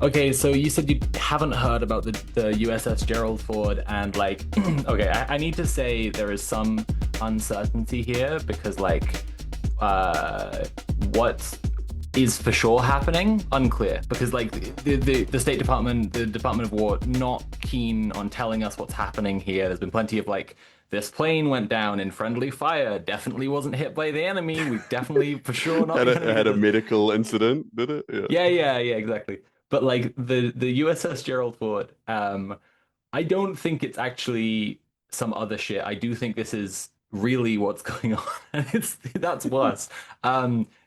Okay, so you said you haven't heard about the USS Gerald Ford, and like, okay, I need to say there is some uncertainty here because like, uh, what is for sure happening? Unclear. Because like the State Department, the Department of War, not keen on telling us what's happening here. There's been plenty of like, this plane went down in friendly fire, definitely wasn't hit by the enemy. We definitely for sure not Had going to a use had a this. medical incident, did it? Yeah. Yeah, exactly. But like the USS Gerald Ford, I don't think it's actually some other shit. I do think this is really what's going on, and it's that's worse.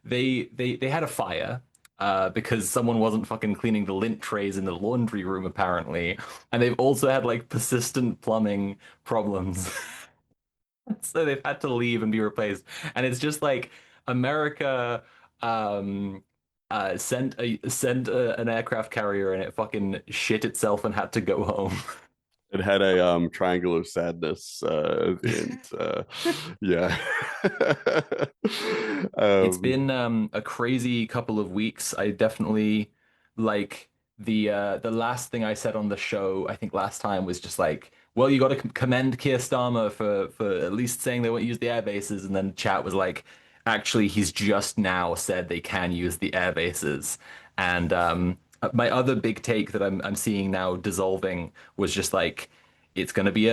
They had a fire because someone wasn't fucking cleaning the lint trays in the laundry room apparently, and they've also had like persistent plumbing problems. So they've had to leave and be replaced. And it's just like America an aircraft carrier and it fucking shit itself and had to go home. It had a triangle of sadness at the end. Yeah. It's um, been a crazy couple of weeks. I definitely like the last thing I said on the show, I think last time was just like, well, you got to commend Keir Starmer for at least saying they won't use the air bases, and then chat was like, actually, he's just now said they can use the air bases, and my other big take that I'm seeing now dissolving was just like it's going to be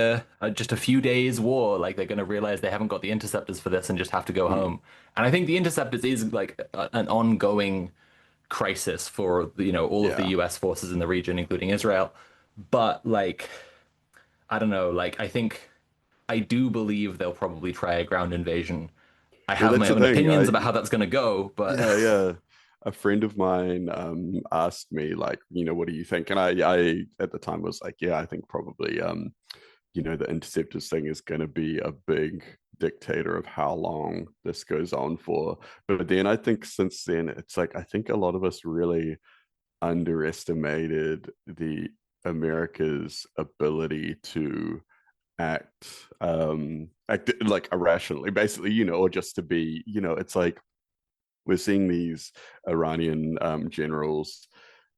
just a few days war. Like they're going to realize they haven't got the interceptors for this and just have to go mm, home. And I think the interceptors is like an ongoing crisis for all of the yeah. U.S. forces in the region, including Israel. But like I don't know, like I do believe they'll probably try a ground invasion. I Well, have that's my the own thing. opinions about how that's going to go, but Yeah. A friend of mine asked me like, what do you think? And I at the time was like, yeah, I think probably the interceptors thing is going to be a big dictator of how long this goes on for. But then I think since then, it's like I think a lot of us really underestimated the America's ability to act like irrationally, basically, or just to be, it's like we're seeing these Iranian generals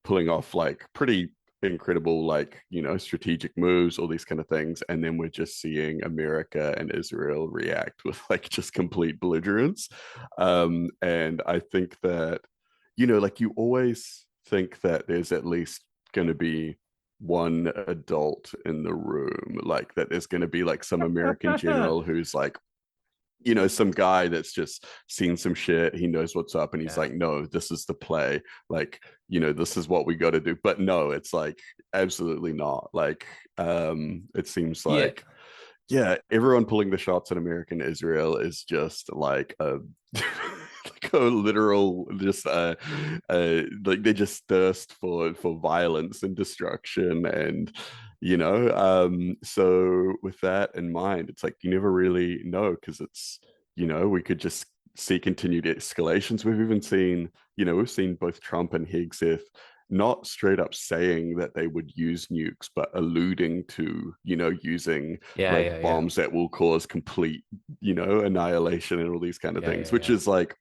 pulling off like pretty incredible like strategic moves, all these kind of things, and then we're just seeing America and Israel react with like just complete belligerence. And I think that like you always think that there's at least going to be one adult in the room, like that there's going to be like some American general who's like some guy that's just seen some shit. He knows what's up, and he's yeah, like, no, this is the play. Like, this is what we got to do. But no, it's like absolutely not. Like, it seems yeah, like, yeah, everyone pulling the shots in American Israel is just like a like a literal just like they just thirst for violence and destruction and so with that in mind it's like you never really know because it's we could just see continued escalations. We've even seen we've seen both Trump and Hegseth not straight up saying that they would use nukes, but alluding to, using yeah, like yeah, yeah, bombs that will cause complete, annihilation and all these kind of yeah, things, yeah, which yeah. is like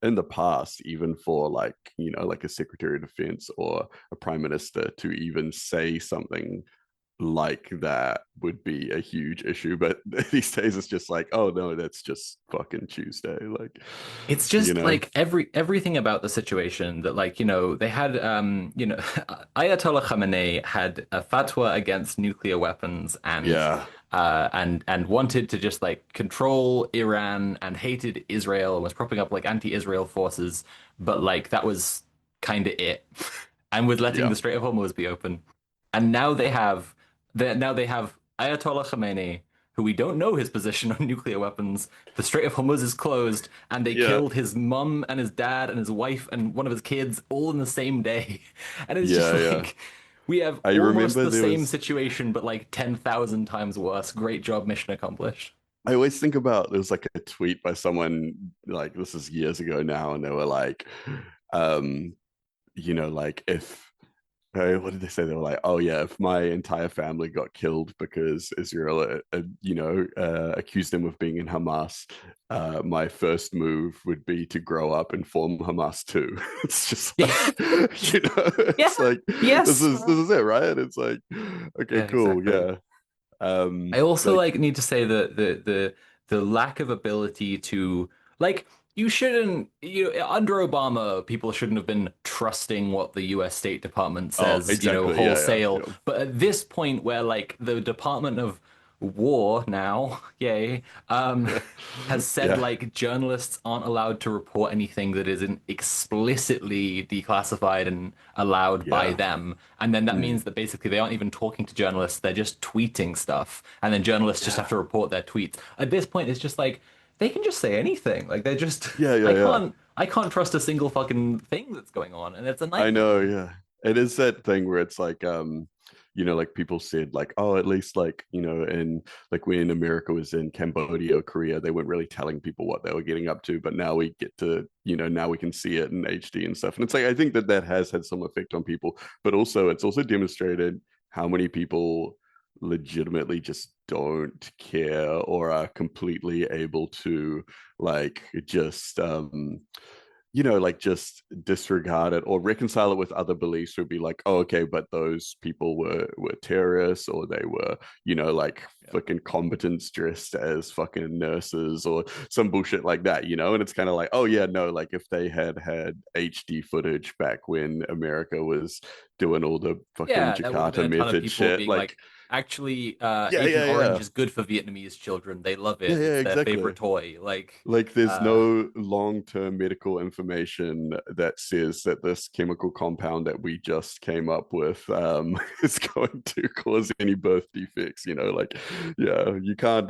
in the past, even for like, like a secretary of defense or a prime minister to even say something like that would be a huge issue. But these days it's just like, oh no, that's just fucking Tuesday. Like, It's you just know, like everything about the situation that like, they had Ayatollah Khamenei had a fatwa against nuclear weapons yeah, and wanted to just like control Iran and hated Israel and was propping up like anti-Israel forces, but like that was kind of it. And was letting yeah, the Strait of Hormuz be open. And now they have Ayatollah Khamenei, who we don't know his position on nuclear weapons. The Strait of Hormuz is closed, and they yeah, killed his mum and his dad and his wife and one of his kids all in the same day. And it's just yeah. like we have I almost remember the there same was situation, but like 10,000 times worse. Great job, mission accomplished. I always think about there was like a tweet by someone like this is years ago now, and they were like, um, like if What did they say? They were like, "Oh yeah, if my entire family got killed because Israel, accused them of being in Hamas, my first move would be to grow up and form Hamas too." It's just like, Yeah. it's like this Yes. is it, right? And it's like, okay, Yeah, cool, exactly. yeah. I also Like, like need to say the lack of ability to like you shouldn't under Obama people shouldn't have been trusting what the US State Department oh, says, exactly, wholesale. yeah, But at this point where like the Department of War now, yay, yeah, has said yeah, like journalists aren't allowed to report anything that isn't explicitly declassified and allowed by yeah, them. And then that mm, means that basically they aren't even talking to journalists, they're just tweeting stuff. And then journalists just have yeah, to report their tweets. At this point, it's just like they can just say anything. Like they're just yeah, I yeah, yeah. can't trust a single fucking thing that's going on, and it's a I nightmare. know, yeah. It is that thing where it's like, like people said, like, oh, at least like, in like when America was in Cambodia or Korea, they weren't really telling people what they were getting up to, but now we get to, now we can see it in HD and stuff. And it's like, I think that that has had some effect on people, but also it's also demonstrated how many people legitimately just don't care or are completely able to like just like just disregard it or reconcile it with other beliefs would be like, oh, okay, but those people were terrorists or they were, like Yeah. fucking combatants dressed as fucking nurses or some bullshit like that, and it's kind of like, oh yeah, no, like if they had HD footage back when America was doing all the fucking Yeah, there would have been Jakarta a ton of method people shit, being like, like, actually, yeah, Agent yeah, Orange yeah, is good for Vietnamese children. They love yeah, it. yeah, It's their favorite exactly. toy. Like, There's no long-term medical information that says that this chemical compound that we just came up with is going to cause any birth defects. Like, yeah, you can't.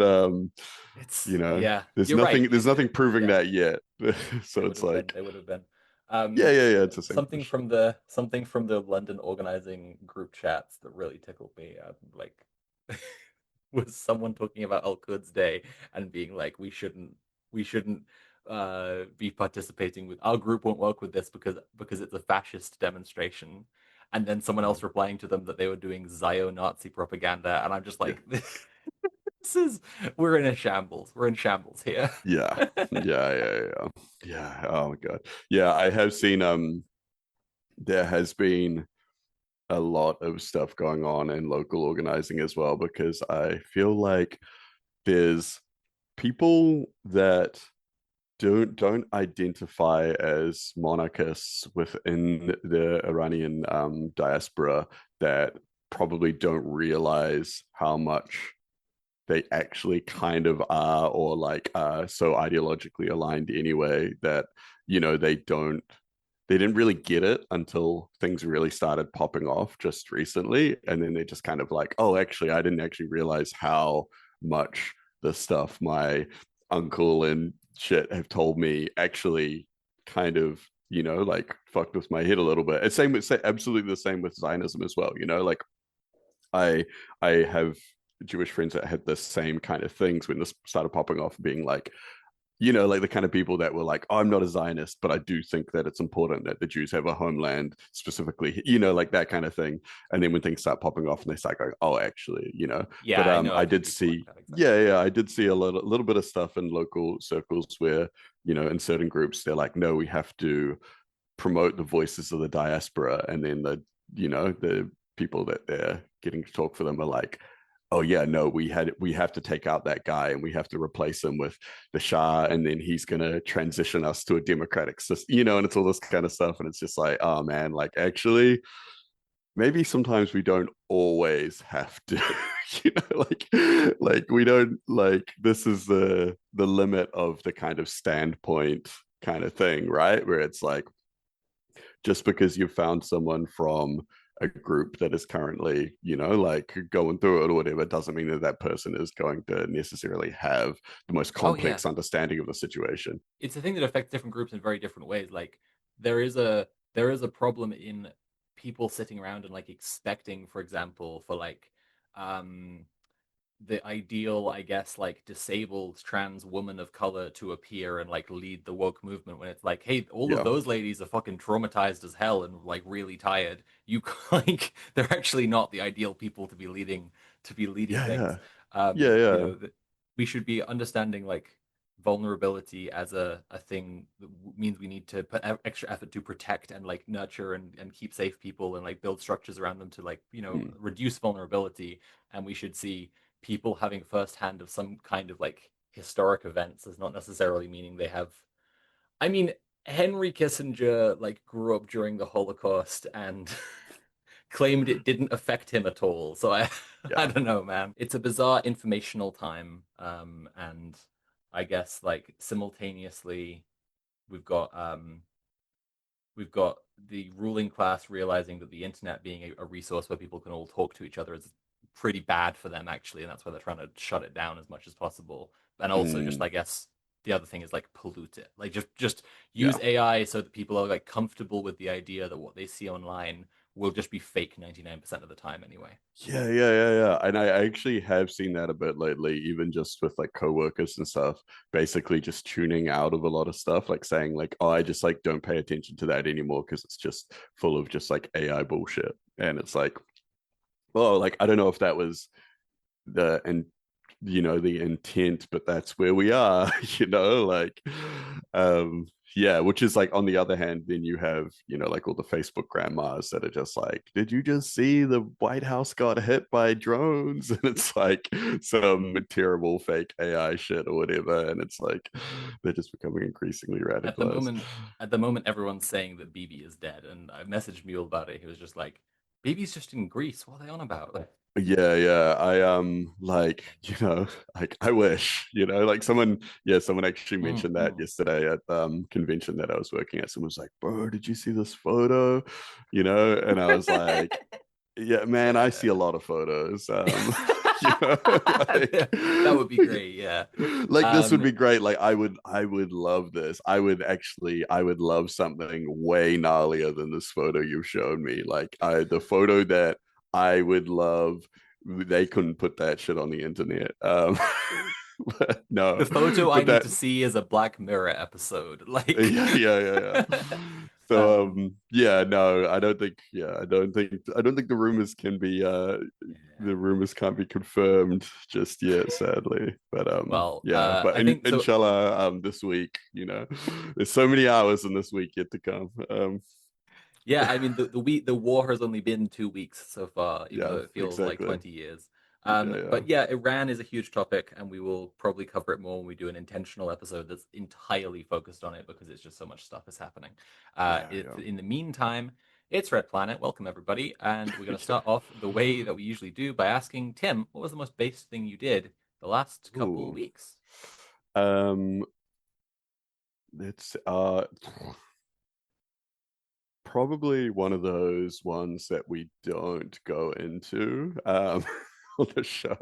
yeah, There's you're right. nothing proving Yeah, that yet. So they would it's have been. like, They would have been. yeah, Um, yeah, yeah. It's the same bullshit. something from the London organizing group chats that really tickled me. Like, was someone talking about Al Quds Day and being like, we shouldn't be participating with our group won't work with this because it's a fascist demonstration. And then someone else replying to them that they were doing Zio-Nazi propaganda, and I'm just Yeah, like, this is we're in a shambles. We're in shambles here. yeah, yeah, yeah, yeah. Yeah. Oh my god. Yeah, I have seen. There has been a lot of stuff going on in local organizing as well because I feel like there's people that don't identify as monarchists within the Iranian diaspora that probably don't realize how much they actually kind of are or like are so ideologically aligned anyway that they didn't really get it until things really started popping off just recently. And then they're just kind of like, oh, actually, I didn't actually realize how much the stuff my uncle and shit have told me actually kind of, like fucked with my head a little bit. It's same with absolutely the same with Zionism as well. Like I I have Jewish friends that had the same kind of things when this started popping off, being like, like the kind of people that were like, oh, I'm not a Zionist, but I do think that it's important that the Jews have a homeland specifically, like that kind of thing. And then when things start popping off and they start going, oh, actually, Yeah, but I know a I few did people like see, that exactly. yeah, yeah, I did see a little bit of stuff in local circles where, in certain groups, they're like, no, we have to promote the voices of the diaspora. And then the people that they're getting to talk for them are like, oh yeah, no, we have to take out that guy and we have to replace him with the Shah, and then he's gonna transition us to a democratic system, and it's all this kind of stuff. And it's just like, oh man, like actually, maybe sometimes we don't always have to, like we don't like this is the limit of the kind of standpoint kind of thing, right? Where it's like just because you've found someone from a group that is currently, like going through it or whatever, doesn't mean that that person is going to necessarily have the most Oh yeah, complex understanding of the situation. it's a thing that affects different groups in very different ways. Like there is a problem in people sitting around and like expecting, for example, for like um the ideal, I guess, like disabled trans woman of color to appear and like lead the woke movement when it's like, hey, all of Yeah. those ladies are fucking traumatized as hell and like really tired. You like they're actually not the ideal people to be leading Yeah, things. yeah. Yeah, yeah. We should be understanding like vulnerability as a thing that means we need to put extra effort to protect and like nurture and keep safe people and like build structures around them to like, Mm. reduce vulnerability. And we should see people having firsthand of some kind of like historic events as not necessarily meaning they have. I mean, Henry Kissinger like grew up during the Holocaust and claimed it didn't affect him at all. So I I Yeah. don't know, man. It's a bizarre informational time, and I guess like simultaneously we've got um, we've got the ruling class realizing that the internet being a resource where people can all talk to each other is pretty bad for them actually, and that's why they're trying to shut it down as much as possible. And also just Mm. I guess the other thing is like pollute it. Like just use Yeah. AI so that people are like comfortable with the idea that what they see online will just be fake 99% of the time anyway. Yeah, yeah, yeah, yeah. And I actually have seen that a bit lately, even just with like coworkers and stuff, basically just tuning out of a lot of stuff, like saying like, oh, I just like don't pay attention to that anymore because it's just full of just like AI bullshit. And it's like, oh, like I don't know if that was the and the intent, but that's where we are. Like yeah, which is like on the other hand, then you have like all the Facebook grandmas that are just like, did you just see the White House got hit by drones? And it's like some terrible fake AI shit or whatever, and it's like they're just becoming increasingly At the radicalized. moment, at the moment, everyone's saying that BB is dead, and I messaged Mule about it. He was just like, "BB's just in Greece. What are they on about?" Like, Yeah, yeah. I like, like I wish, like someone actually mentioned that mm. yesterday at convention that I was working at. Someone was like, "Bro, did you see this photo?" And I was like, "Yeah, man, I see a lot of photos." like That would be great. Yeah. like this would Um, be great. Like I would love this. I would love something way gnarlier than this photo you've shown me. Like the photo that I would love, they couldn't put that shit on the internet. But the no, photo I but need that to see is a Black Mirror episode. Like, yeah, yeah, yeah, yeah. So um, yeah, no, I don't think the rumors can be yeah. the rumors can't be confirmed just yet, sadly. But Well, yeah, but I think so. inshallah, this week, there's so many hours in this week yet to come. Yeah, I mean the war has only been 2 weeks so far, even Yeah, though it feels like exactly. 20 years. Yeah, yeah. But yeah, Iran is a huge topic, and we will probably cover it more when we do an intentional episode that's entirely focused on it because it's just so much stuff is happening. Yeah, yeah. In the meantime, it's Red Planet. Welcome everybody, and we're going to Yeah. start off the way that we usually do by asking Tim, what was the most base thing you did the last couple Ooh. weeks? Um, it's probably one of those ones that we don't go into on the show,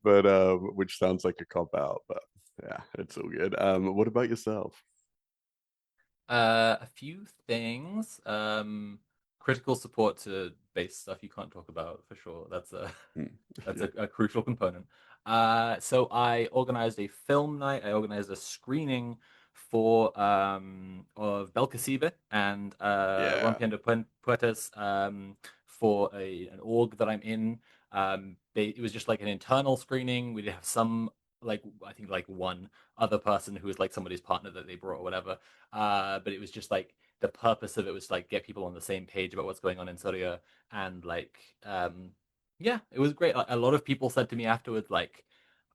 but which sounds like a cop out, but yeah, it's all good. What about yourself? A few things. Critical support to base stuff you can't talk about for sure. That's a Hmm. that's Yeah. a crucial component. So I organized a film night. I organized a screening for of Belkacebe and Yeah. Rompiendo Puertas for an org that I'm in. It was just like an internal screening. We did have some like I think like one other person who was like somebody's partner that they brought or whatever. But it was just like the purpose of it was to like get people on the same page about what's going on in Syria and like yeah, it was great. A lot of people said to me afterwards, like,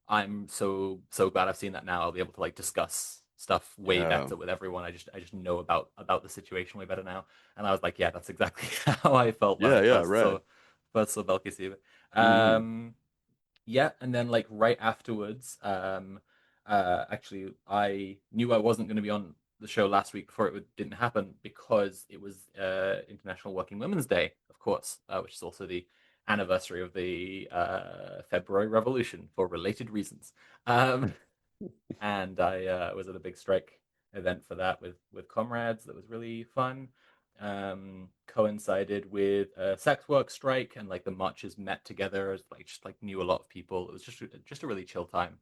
I'm so glad I've seen that now. I'll be able to like discuss stuff way Yeah. better with everyone. I just know about the situation way better now. And I was like, yeah, that's exactly how I felt when Yeah, I yeah, right. first saw Belkacem. Mm. Yeah, and then like right afterwards, actually, I knew I wasn't going to be on the show last week before didn't happen because it was International Working Women's Day, of course, which is also the anniversary of the February Revolution for related reasons. Um, and I was at a big strike event for that with comrades. That was really fun. coincided with a sex work strike, and like the marches met together as like just like knew a lot of people. It was just a really chill time,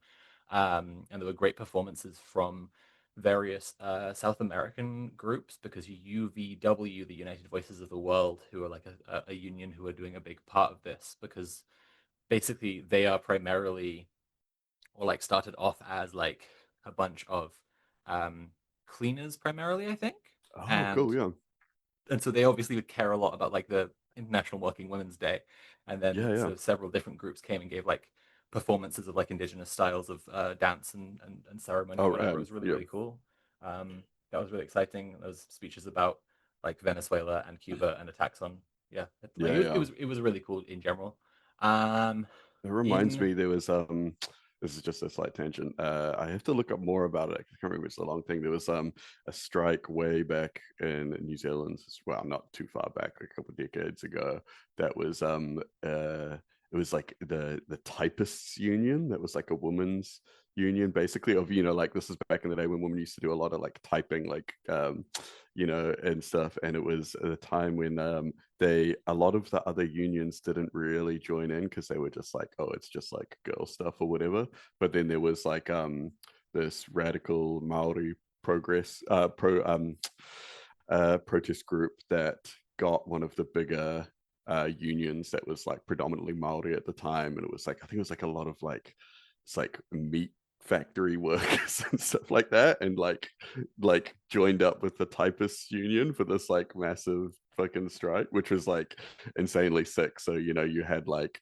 and there were great performances from various South American groups because UVW, the United Voices of the World, who are like a union who are doing a big part of this because basically they are primarily or like started off as like a bunch of um, cleaners primarily, I think, Oh, cool. and Yeah. so they obviously would care a lot about like the International Working Women's Day, and then Yeah. Yeah. so several different groups came and gave like performances of like indigenous styles of dance and ceremony Oh, or whatever. It rad. was really Yeah. really cool. That was really exciting. Those speeches about like Venezuela and Cuba and attacks on yeah, like Yeah. Yeah. it was really cool in general. Um, It reminds in me there was this is just a slight tangent. I have to look up more about it. I can't remember, it's a long thing. There was a strike way back in New Zealand, well, not too far back, a couple of decades ago, that was it was like the typists union, that was like a women's union basically, of like this is back in the day when women used to do a lot of like typing, like and stuff. And it was at a time when a lot of the other unions didn't really join in because they were just like, oh, it's just like girl stuff or whatever. But then there was like this radical Maori progress protest group that got one of the bigger unions that was like predominantly Maori at the time. And it was like, I think it was like a lot of like, it's like meat factory workers and stuff like that, and like joined up with the typists union for this like massive fucking strike, which was like insanely sick. So you had like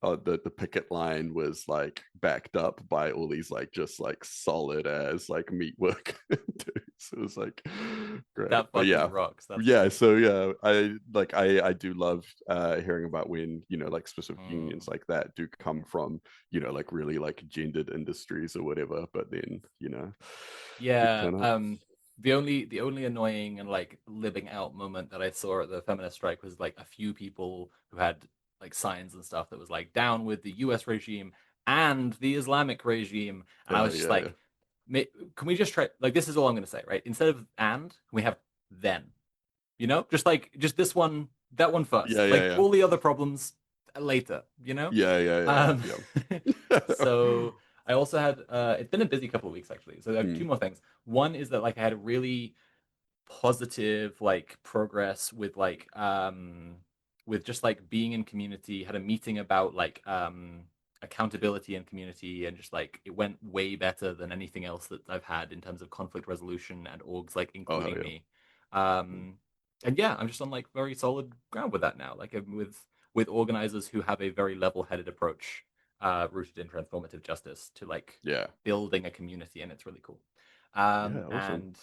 the picket line was like backed up by all these like just like solid as like meat work dudes. It was like great, that but fucking yeah. rocks. That's Yeah, great. so yeah, I do love hearing about when like specific unions Mm. like that do come from like really like gendered industries or whatever, but then do Yeah, turn up. the only annoying and like living out moment that I saw at the feminist strike was like a few people who had like signs and stuff that was like down with the US regime and the Islamic regime, and I was just Yeah, yeah, like, can we just try like this is all I'm gonna say, right? Instead of and, can we have then? You know? Just like just this one, that one yeah, first. yeah, Like yeah, all the other problems later, you know? yeah, yeah, yeah, Um yeah. so I also had it's been a busy couple of weeks actually. So I have Mm. two more things. One is that like I had a really positive like progress with just like being in community, had a meeting about like accountability in community, and just like it went way better than anything else that I've had in terms of conflict resolution and orgs like Oh hell including yeah. me. um and yeah, I'm just on like very solid ground with that now, like with organizers who have a very level-headed approach rooted in transformative justice to like Yeah. building a community, and it's really cool. Yeah, awesome. And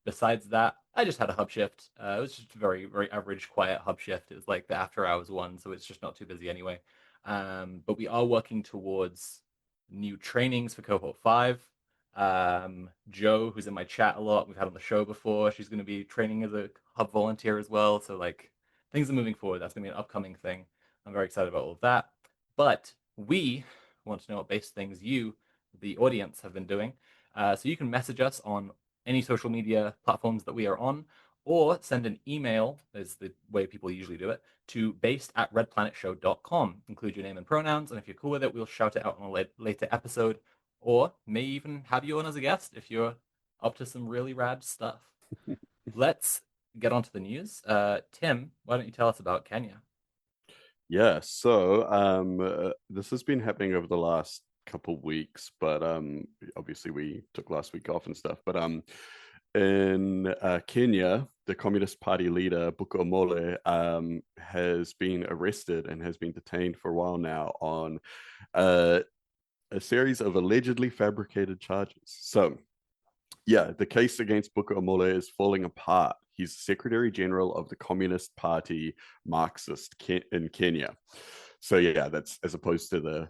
besides that, I just had a hub shift. It was just a very, very average, quiet hub shift. It was like the after hours one, so it's just not too busy anyway. But we are working towards new trainings for cohort five. Joe, who's in my chat a lot, we've had on the show before. She's going to be training as a hub volunteer as well. So like things are moving forward. That's going to be an upcoming thing. I'm very excited about all of that. But we want to know what base things you, the audience, have been doing. So you can message us on any social media platforms that we are on, or send an email, is the way people usually do it, to based@redplanetshow.com. Include your name and pronouns, and if you're cool with it, we'll shout it out on a later episode, or may even have you on as a guest if you're up to some really rad stuff. Let's get on to the news. Tim, why don't you tell us about Kenya? Yeah, so this has been happening over the last couple weeks, but obviously we took last week off and stuff. But in Kenya, the Communist Party leader Buko Mole has been arrested and has been detained for a while now on uh, a series of allegedly fabricated charges. So yeah, the case against Booker Amole is falling apart. He's Secretary General of the Communist Party Marxist in Kenya. So yeah, that's as opposed to the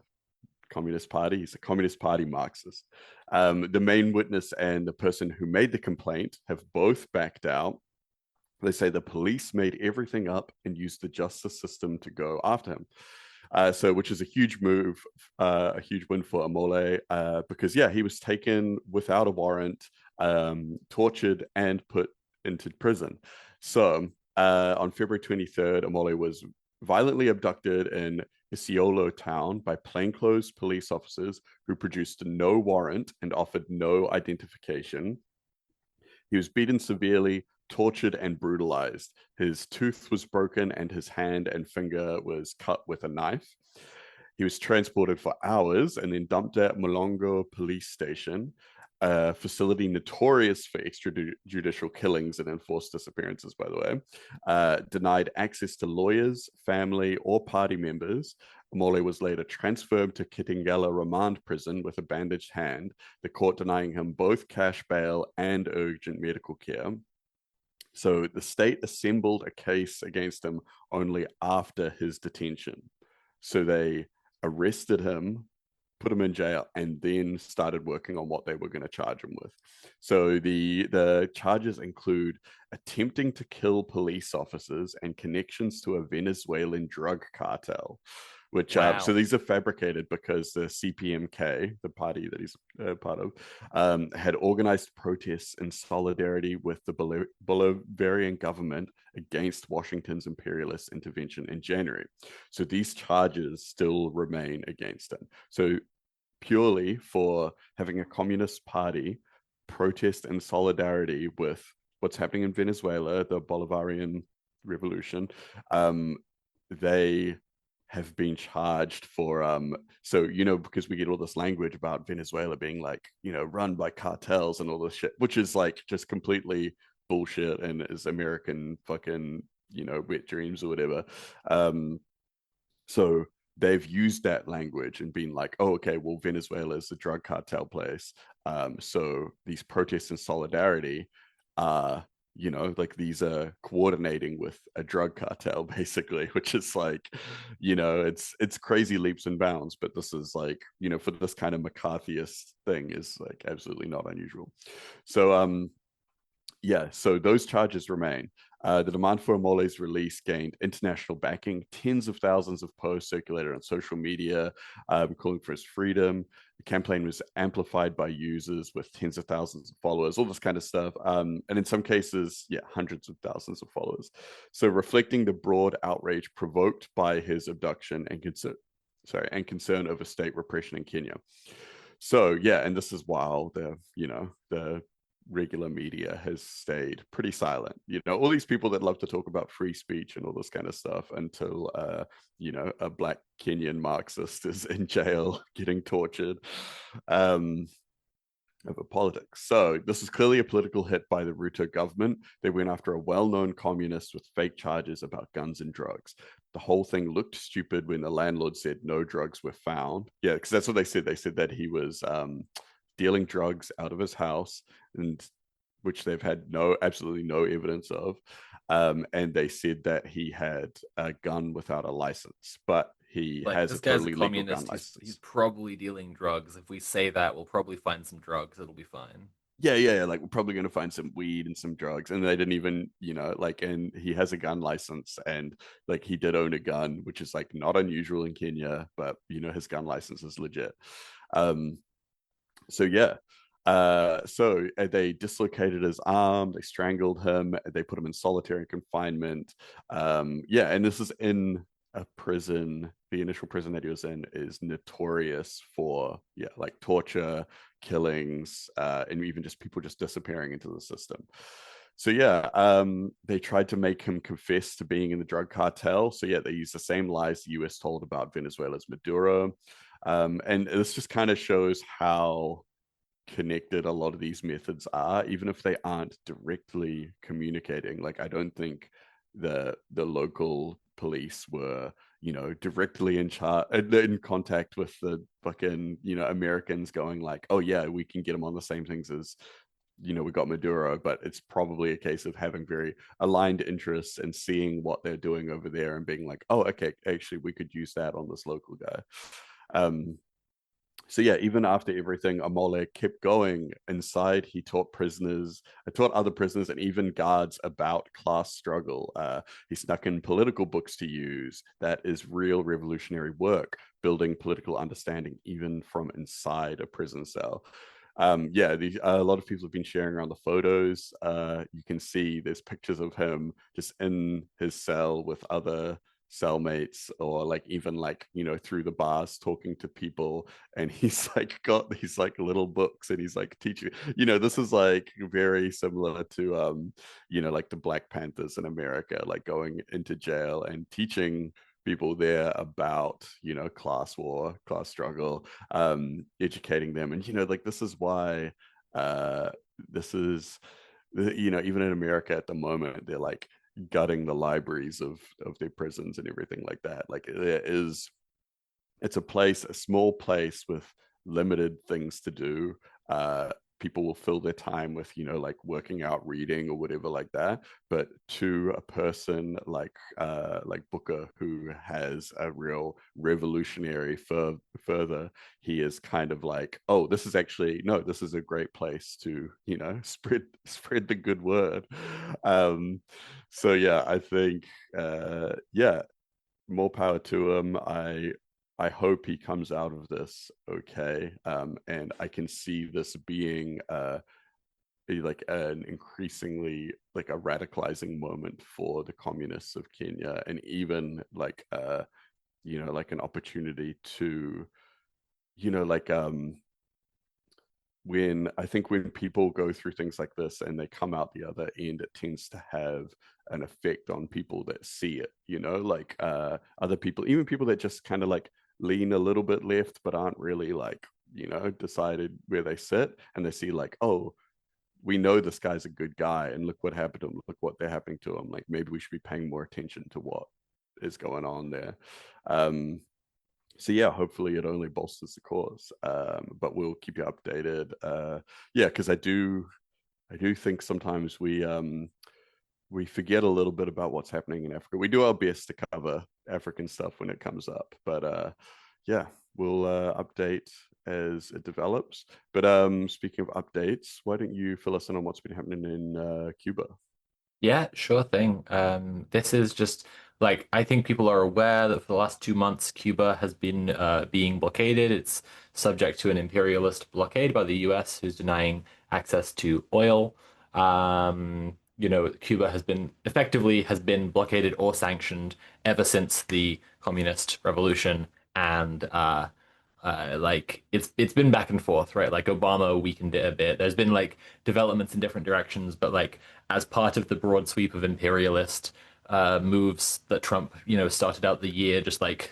Communist Party. He's a Communist Party Marxist. The main witness and the person who made the complaint have both backed out. They say the police made everything up and used the justice system to go after him. So, which is a huge move, a huge win for Amole, because yeah, he was taken without a warrant, tortured, and put into prison. So On February 23rd, Amole was violently abducted in Isiolo town by plainclothes police officers who produced no warrant and offered no identification. He was beaten severely, tortured, and brutalized. His tooth was broken, and his hand and finger was cut with a knife. He was transported for hours and then dumped at Molongo police station, a facility notorious for extrajudicial killings and enforced disappearances, by the way. Denied access to lawyers, family, or party members. Amole was later transferred to Kitengela Remand Prison with a bandaged hand, the court denying him both cash bail and urgent medical care. So the state assembled a case against him only after his detention. So they arrested him, put him in jail, and then started working on what they were going to charge him with. So the charges include attempting to kill police officers and connections to a Venezuelan drug cartel. Which so Wow. these are fabricated because the CPMK, the party that he's part of, had organized protests in solidarity with the Bolivarian government against Washington's imperialist intervention in January. So these charges still remain against him. So purely for having a communist party protest in solidarity with what's happening in Venezuela, the Bolivarian revolution, they have been charged for so because we get all this language about Venezuela being like run by cartels and all this shit, which is like just completely bullshit and is American fucking wet dreams or whatever. So they've used that language and been like, oh, okay, well, Venezuela is a drug cartel place. So these protests in solidarity are, like these are coordinating with a drug cartel, basically, which is like, it's crazy leaps and bounds. But this is like, for this kind of McCarthyist thing is like absolutely not unusual. So yeah, so those charges remain. The demand for Amole's release gained international backing. Tens of thousands of posts circulated on social media calling for his freedom. The campaign was amplified by users with tens of thousands of followers, all this kind of stuff. And in some cases, yeah, hundreds of thousands of followers. So reflecting the broad outrage provoked by his abduction and concern over state repression in Kenya. So yeah, and this is while the regular media has stayed pretty silent. All these people that love to talk about free speech and all this kind of stuff until a black Kenyan Marxist is in jail getting tortured. Over politics. So this is clearly a political hit by the Ruto government. They went after a well-known communist with fake charges about guns and drugs. The whole thing looked stupid when the landlord said no drugs were found. Yeah, because that's what they said. They said that he was dealing drugs out of his house, and which they've had absolutely no evidence of. And they said that he had a gun without a license, but he Like has this a guy's a totally legal gun communist. He's license. probably dealing drugs. If we say that, we'll probably find some drugs. It'll be fine. Yeah. Like we're probably going to find some weed and some drugs. And they didn't even, like, and he has a gun license and like he did own a gun, which is like not unusual in Kenya, but his gun license is legit. Um, so yeah. They dislocated his arm, they strangled him, they put him in solitary confinement. Yeah, and this is in a prison. The initial prison that he was in is notorious for like torture, killings, and even just people just disappearing into the system. So yeah, they tried to make him confess to being in the drug cartel. So yeah, they used the same lies the US told about Venezuela's Maduro. And this just kind of shows how connected a lot of these methods are, even if they aren't directly communicating. Like I don't think the local police were directly in contact with the fucking Americans going like, oh yeah, we can get them on the same things as we got Maduro. But it's probably a case of having very aligned interests and seeing what they're doing over there and being like, oh okay, actually we could use that on this local guy. So yeah, even after everything, Amole kept going inside. He taught other prisoners and even guards about class struggle. He snuck in political books to use. That is real revolutionary work, building political understanding even from inside a prison cell. yeah, a lot of people have been sharing around the photos. You can see there's pictures of him just in his cell with other cellmates, or like even like through the bars talking to people, and he's like got these like little books, and he's like teaching. This is like very similar to like the Black Panthers in America, like going into jail and teaching people there about class war, class struggle, educating them. And like this is why this is even in America at the moment, they're like gutting the libraries of their prisons and everything like that. Like it's a small place with limited things to do. People will fill their time with like working out, reading, or whatever like that. But to a person like Booker, who has a real revolutionary further, he is kind of like, oh, this is actually no, this is a great place to spread the good word. um so yeah, I think yeah, more power to him. I hope he comes out of this okay. And I can see this being like an increasingly like a radicalizing moment for the communists of Kenya, and even like like an opportunity to like when people go through things like this and they come out the other end, it tends to have an effect on people that see it, like other people, even people that just kind of like lean a little bit left but aren't really like, decided where they sit, and they see like, oh, we know this guy's a good guy, and look what happened to him, look what they're happening to him. Like maybe we should be paying more attention to what is going on there. So yeah, hopefully it only bolsters the cause. But we'll keep you updated. Yeah, because I do think sometimes we forget a little bit about what's happening in Africa. We do our best to cover African stuff when it comes up, but yeah, we'll update as it develops. But speaking of updates, why don't you fill us in on what's been happening in Cuba? Yeah, sure thing. This is just like I think people are aware that for the last 2 months, Cuba has been being blockaded. It's subject to an imperialist blockade by the US, who's denying access to oil. Cuba has been blockaded or sanctioned ever since the communist revolution, and like it's been back and forth, right? Like Obama weakened it a bit. There's been like developments in different directions, but like as part of the broad sweep of imperialist moves that Trump, started out the year just like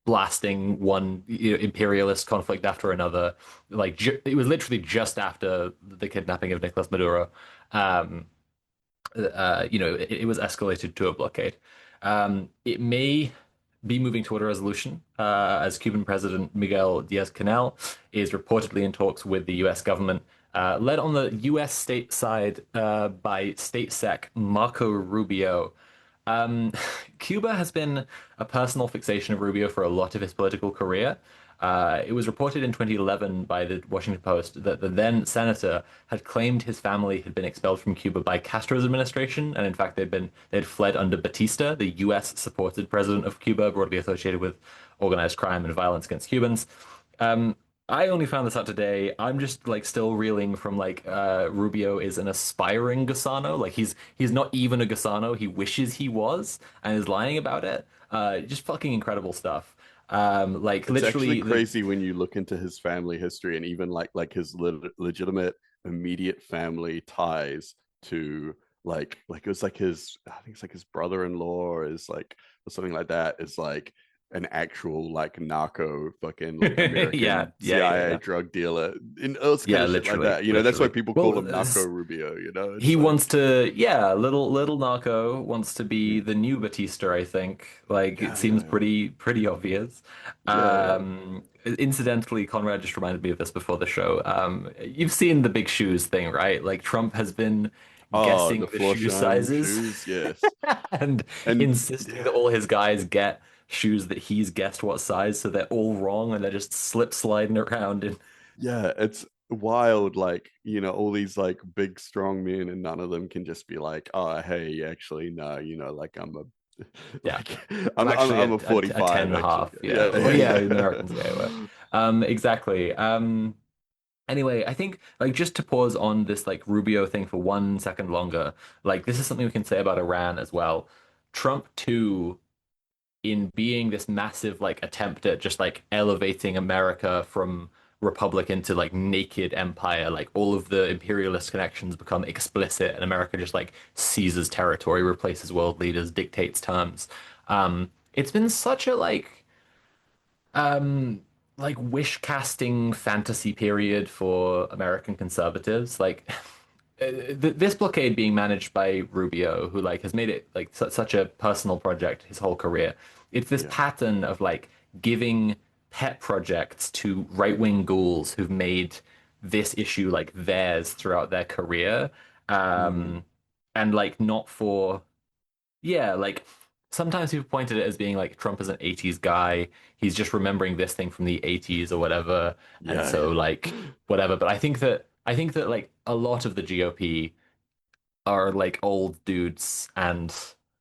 blasting one imperialist conflict after another. Like it was literally just after the kidnapping of Nicolas Maduro. Um, it was escalated to a blockade. It may be moving toward a resolution, as Cuban President Miguel Diaz-Canel is reportedly in talks with the U.S. government, led on the U.S. state side by State Sec Marco Rubio. Um, Cuba has been a personal fixation of Rubio for a lot of his political career. It was reported in 2011 by the Washington Post that the then senator had claimed his family had been expelled from Cuba by Castro's administration, and in fact they'd fled under Batista, the U.S.-supported president of Cuba, broadly associated with organized crime and violence against Cubans. Um, I only found this out today. I'm just like still reeling from like Rubio is an aspiring Gusano. Like he's not even a Gusano. He wishes he was and is lying about it. Just fucking incredible stuff. Like It's actually literally the crazy when you look into his family history, and even like his legitimate immediate family ties to like it was like his, I think it's like his brother-in-law, or is like or something like that, is like an actual like narco fucking like yeah, American yeah, yeah, CIA yeah. drug dealer and all this kind Yeah, of shit like literally, that. That's why literally. people call Well, him Narco Rubio. he It's like wants to, yeah, little Narco wants to be yeah, the new Batista, I think. Like it yeah, seems yeah, pretty obvious. yeah, yeah. Incidentally, Conrad just reminded me of this before the show. You've seen the big shoes thing, right? Like Trump has been Oh, guessing the the shoe Florsheim sizes shoes, yes, and and insisting that yeah. all his guys get shoes that he's guessed what size, so they're all wrong and they're just slip sliding around in. Yeah, it's wild. Like, all these like big strong men, and none of them can just be like, oh, hey, actually, no, like I'm a Yeah. like I'm actually I'm a a 10 45 and a actually. half. Yeah. Yeah, Oh, yeah, yeah. yeah. Americans. Yeah. Exactly. Anyway, I think like just to pause on this like Rubio thing for 1 second longer, like this is something we can say about Iran as well. Trump too, in being this massive like attempt at just like elevating America from republic into like naked empire, like all of the imperialist connections become explicit and America just like seizes territory, replaces world leaders, dictates terms. It's been such a um like wish casting fantasy period for American conservatives. Like this blockade being managed by Rubio, who like has made it like such a personal project his whole career. It's this Yeah. pattern of like giving pet projects to right-wing ghouls who've made this issue like theirs throughout their career. Mm. Um, and like not for yeah, like sometimes people pointed it as being like Trump is an 80s guy. He's just remembering this thing from the 80s or whatever. And Yeah, so yeah. like whatever. But I think that like a lot of the GOP are like old dudes and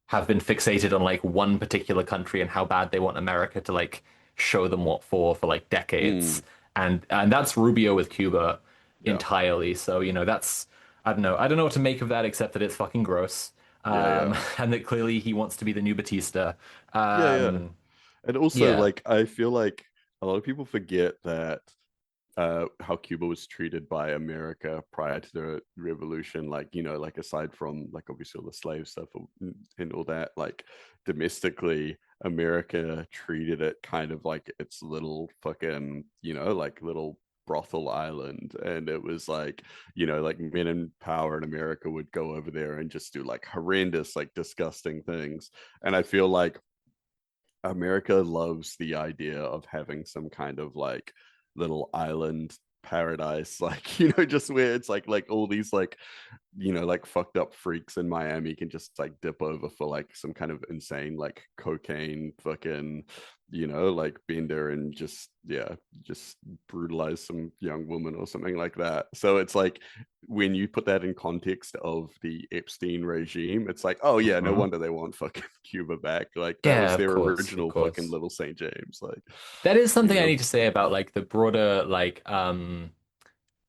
have been fixated on like one particular country and how bad they want America to like show them what for like decades. Mm. And that's Rubio with Cuba Yeah. entirely. So, that's I don't know. I don't know what to make of that except that it's fucking gross. Yeah, yeah. And that clearly he wants to be the new Batista. Yeah, yeah. Um, And also, yeah. like, I feel like a lot of people forget that how Cuba was treated by America prior to the revolution. Like, like aside from like obviously all the slave stuff and all that, like domestically, America treated it kind of like its little fucking, like little brothel island. And it was like, like men in power in America would go over there and just do like horrendous, like disgusting things. And I feel like America loves the idea of having some kind of like little island paradise, like just where it's like all these like like fucked up freaks in Miami can just like dip over for like some kind of insane like cocaine fucking like bender and just yeah, just brutalize some young woman or something like that. So it's like when you put that in context of the Epstein regime, it's like, oh yeah, no Mhm. wonder they want fucking Cuba back. Like that Yeah, was of their course, of original fucking course. little St. James. Like, That is you something I know. need to say about like the broader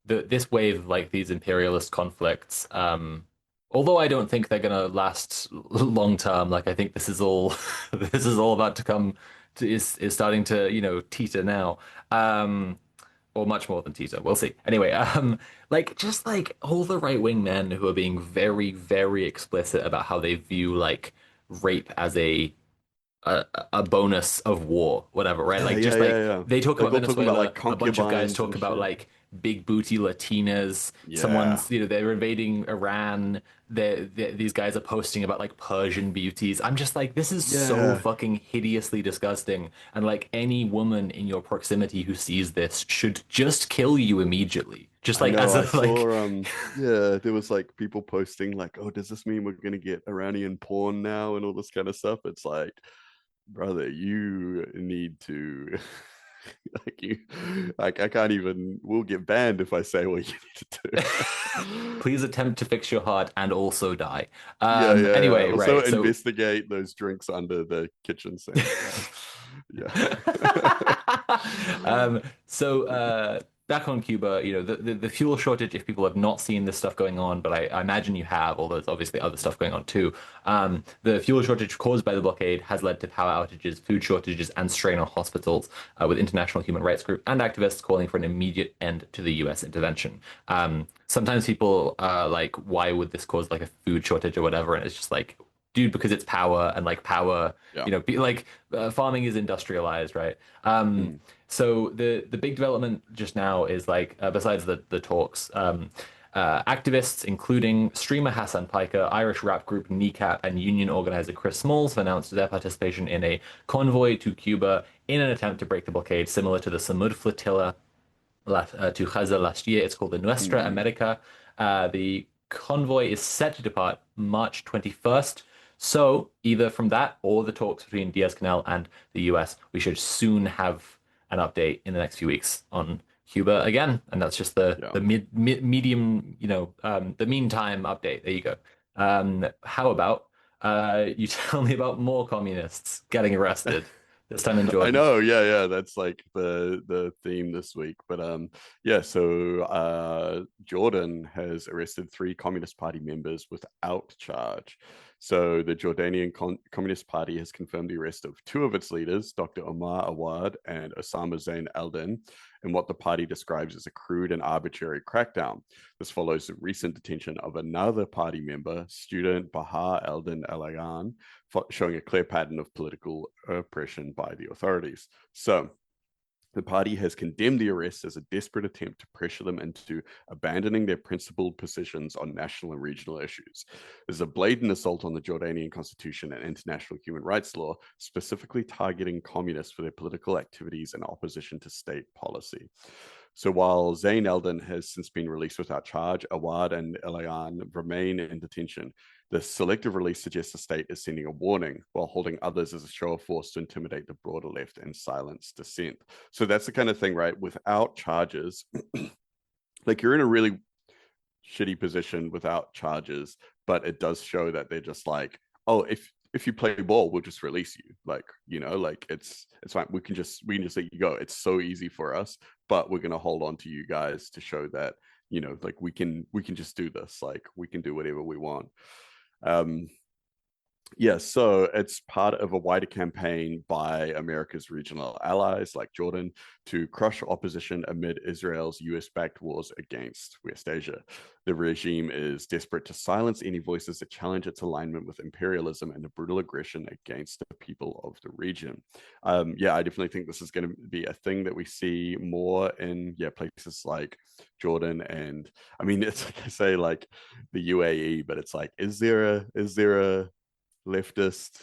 this wave of like these imperialist conflicts, although I don't think they're gonna last long term, like I think this is all this is all about to come to is starting to, teeter now. Um, or much more than teeter. We'll see. Anyway, like just like all the right-wing men who are being very, very explicit about how they view like rape as a, a bonus of war, whatever, right? Yeah, Like yeah, just yeah, like yeah. they talk Like about all talking about like Venezuela, a bunch of guys concubines talk and about shit. like big booty Latinas. Yeah. Someone's, they're invading Iran. These guys are posting about like Persian beauties. I'm just like, this is so Yeah. fucking hideously disgusting. And like any woman in your proximity who sees this should just kill you immediately. Just I like know. as I a like saw yeah, there was like people posting like, "Oh, does this mean we're going to get Iranian porn now and all this kind of stuff?" It's like, brother, you need to like you like I can't even we'll get banned if I say what you need to do. please attempt to fix your heart and also die. Yeah, yeah, yeah. Anyway, Also right. So investigate those drinks under the kitchen sink. Yeah. so back on Cuba, the fuel shortage, if people have not seen this stuff going on, but I imagine you have, although there's obviously other stuff going on too. The fuel shortage caused by the blockade has led to power outages, food shortages, and strain on hospitals, with international human rights groups and activists calling for an immediate end to the US intervention. Sometimes people like, why would this cause like a food shortage or whatever? And it's just like, dude, because it's power and like power, Yeah. farming is industrialized, right? Mm. So the big development just now is like, besides the talks, activists, including streamer Hassan Piker, Irish rap group Kneecap, and union organizer Chris Smalls, have announced their participation in a convoy to Cuba in an attempt to break the blockade, similar to the Samud flotilla to Gaza last year. It's called the Nuestra Mm. America. The convoy is set to depart March 21st. So either from that or the talks between Diaz-Canel and the US, we should soon have an update in the next few weeks on Cuba again. And that's just the Yeah. the medium, the meantime update. There you go. How about you tell me about more communists getting arrested? This time in I Jordan. know, yeah, that's like the theme this week. But yeah, so Jordan has arrested three Communist Party members without charge. So the Jordanian Communist Party has confirmed the arrest of two of its leaders, Dr. Omar Awad and Osama Zain Eldin, in what the party describes as a crude and arbitrary crackdown. This follows the recent detention of another party member, student Bahar Eldin Elagan, showing a clear pattern of political oppression by the authorities. So, the party has condemned the arrests as a desperate attempt to pressure them into abandoning their principled positions on national and regional issues. This is a blatant assault on the Jordanian constitution and international human rights law, specifically targeting communists for their political activities and opposition to state policy. So while Zain Eldin has since been released without charge, Awad and Elayan remain in detention. The selective release suggests the state is sending a warning while holding others as a show of force to intimidate the broader left and silence dissent. So that's the kind of thing, right? Without charges, like you're in a really shitty position without charges, but it does show that they're just like, oh, if you play ball, we'll just release you. Like, like it's fine. We can just let you go. It's so easy for us, but we're gonna hold on to you guys to show that, like we can just do this. Like we can do whatever we want. Um, yeah, so it's part of a wider campaign by America's regional allies like Jordan to crush opposition amid Israel's US backed wars against West Asia. The regime is desperate to silence any voices that challenge its alignment with imperialism and the brutal aggression against the people of the region. Yeah, I definitely think this is going to be a thing that we see more in places like Jordan. And I mean, it's like I say, like the UAE, but it's like, is there a leftist,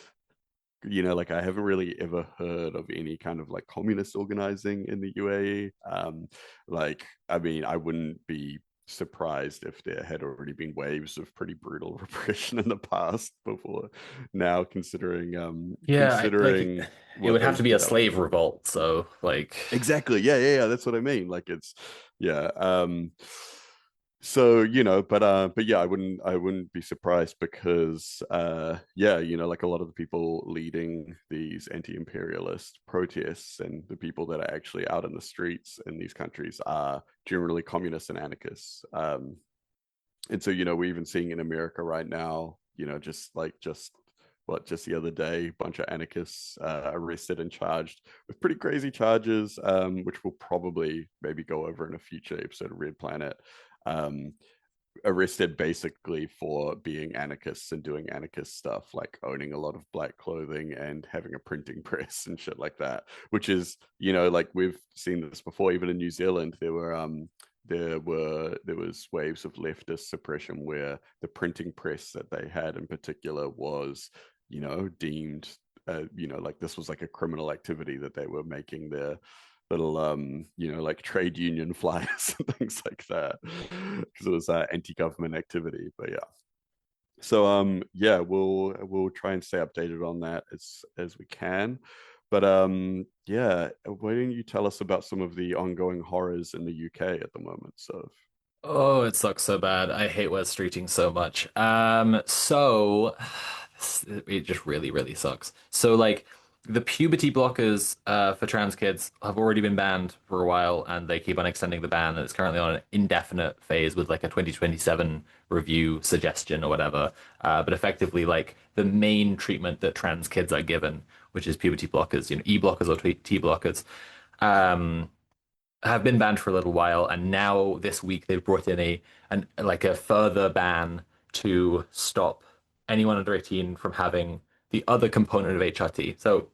like I haven't really ever heard of any kind of like communist organizing in the UAE. Like I mean, I wouldn't be surprised if there had already been waves of pretty brutal repression in the past before now, considering Yeah, like considering it what would have they to be a get up slave to. revolt. So like, Exactly. Yeah. That's what I mean. Like it's yeah. So but yeah, I wouldn't be surprised because yeah, like a lot of the people leading these anti-imperialist protests and the people that are actually out in the streets in these countries are generally communists and anarchists. And so we're even seeing in America right now, just the other day, a bunch of anarchists arrested and charged with pretty crazy charges, which we'll probably maybe go over in a future episode of Red Planet. Um, Arrested basically for being anarchists and doing anarchist stuff, like owning a lot of black clothing and having a printing press and shit like that. Which is, like we've seen this before, even in New Zealand, there was waves of leftist suppression where the printing press that they had in particular was, deemed, like this was like a criminal activity that they were making their little like trade union flyers and things like that because it was anti-government activity. But yeah, so yeah, we'll try and stay updated on that as we can. But yeah, why don't you tell us about some of the ongoing horrors in the UK at the moment? So oh, it sucks so bad. I hate West Streeting so much. So it just really, really sucks. So like the puberty blockers for trans kids have already been banned for a while, and they keep on extending the ban. And it's currently on an indefinite phase with like a 2027 review suggestion or whatever. But effectively, like the main treatment that trans kids are given, which is puberty blockers, E blockers or T blockers. Um, have been banned for a little while, and now this week they've brought in a further ban to stop anyone under 18 from having the other component of HRT. So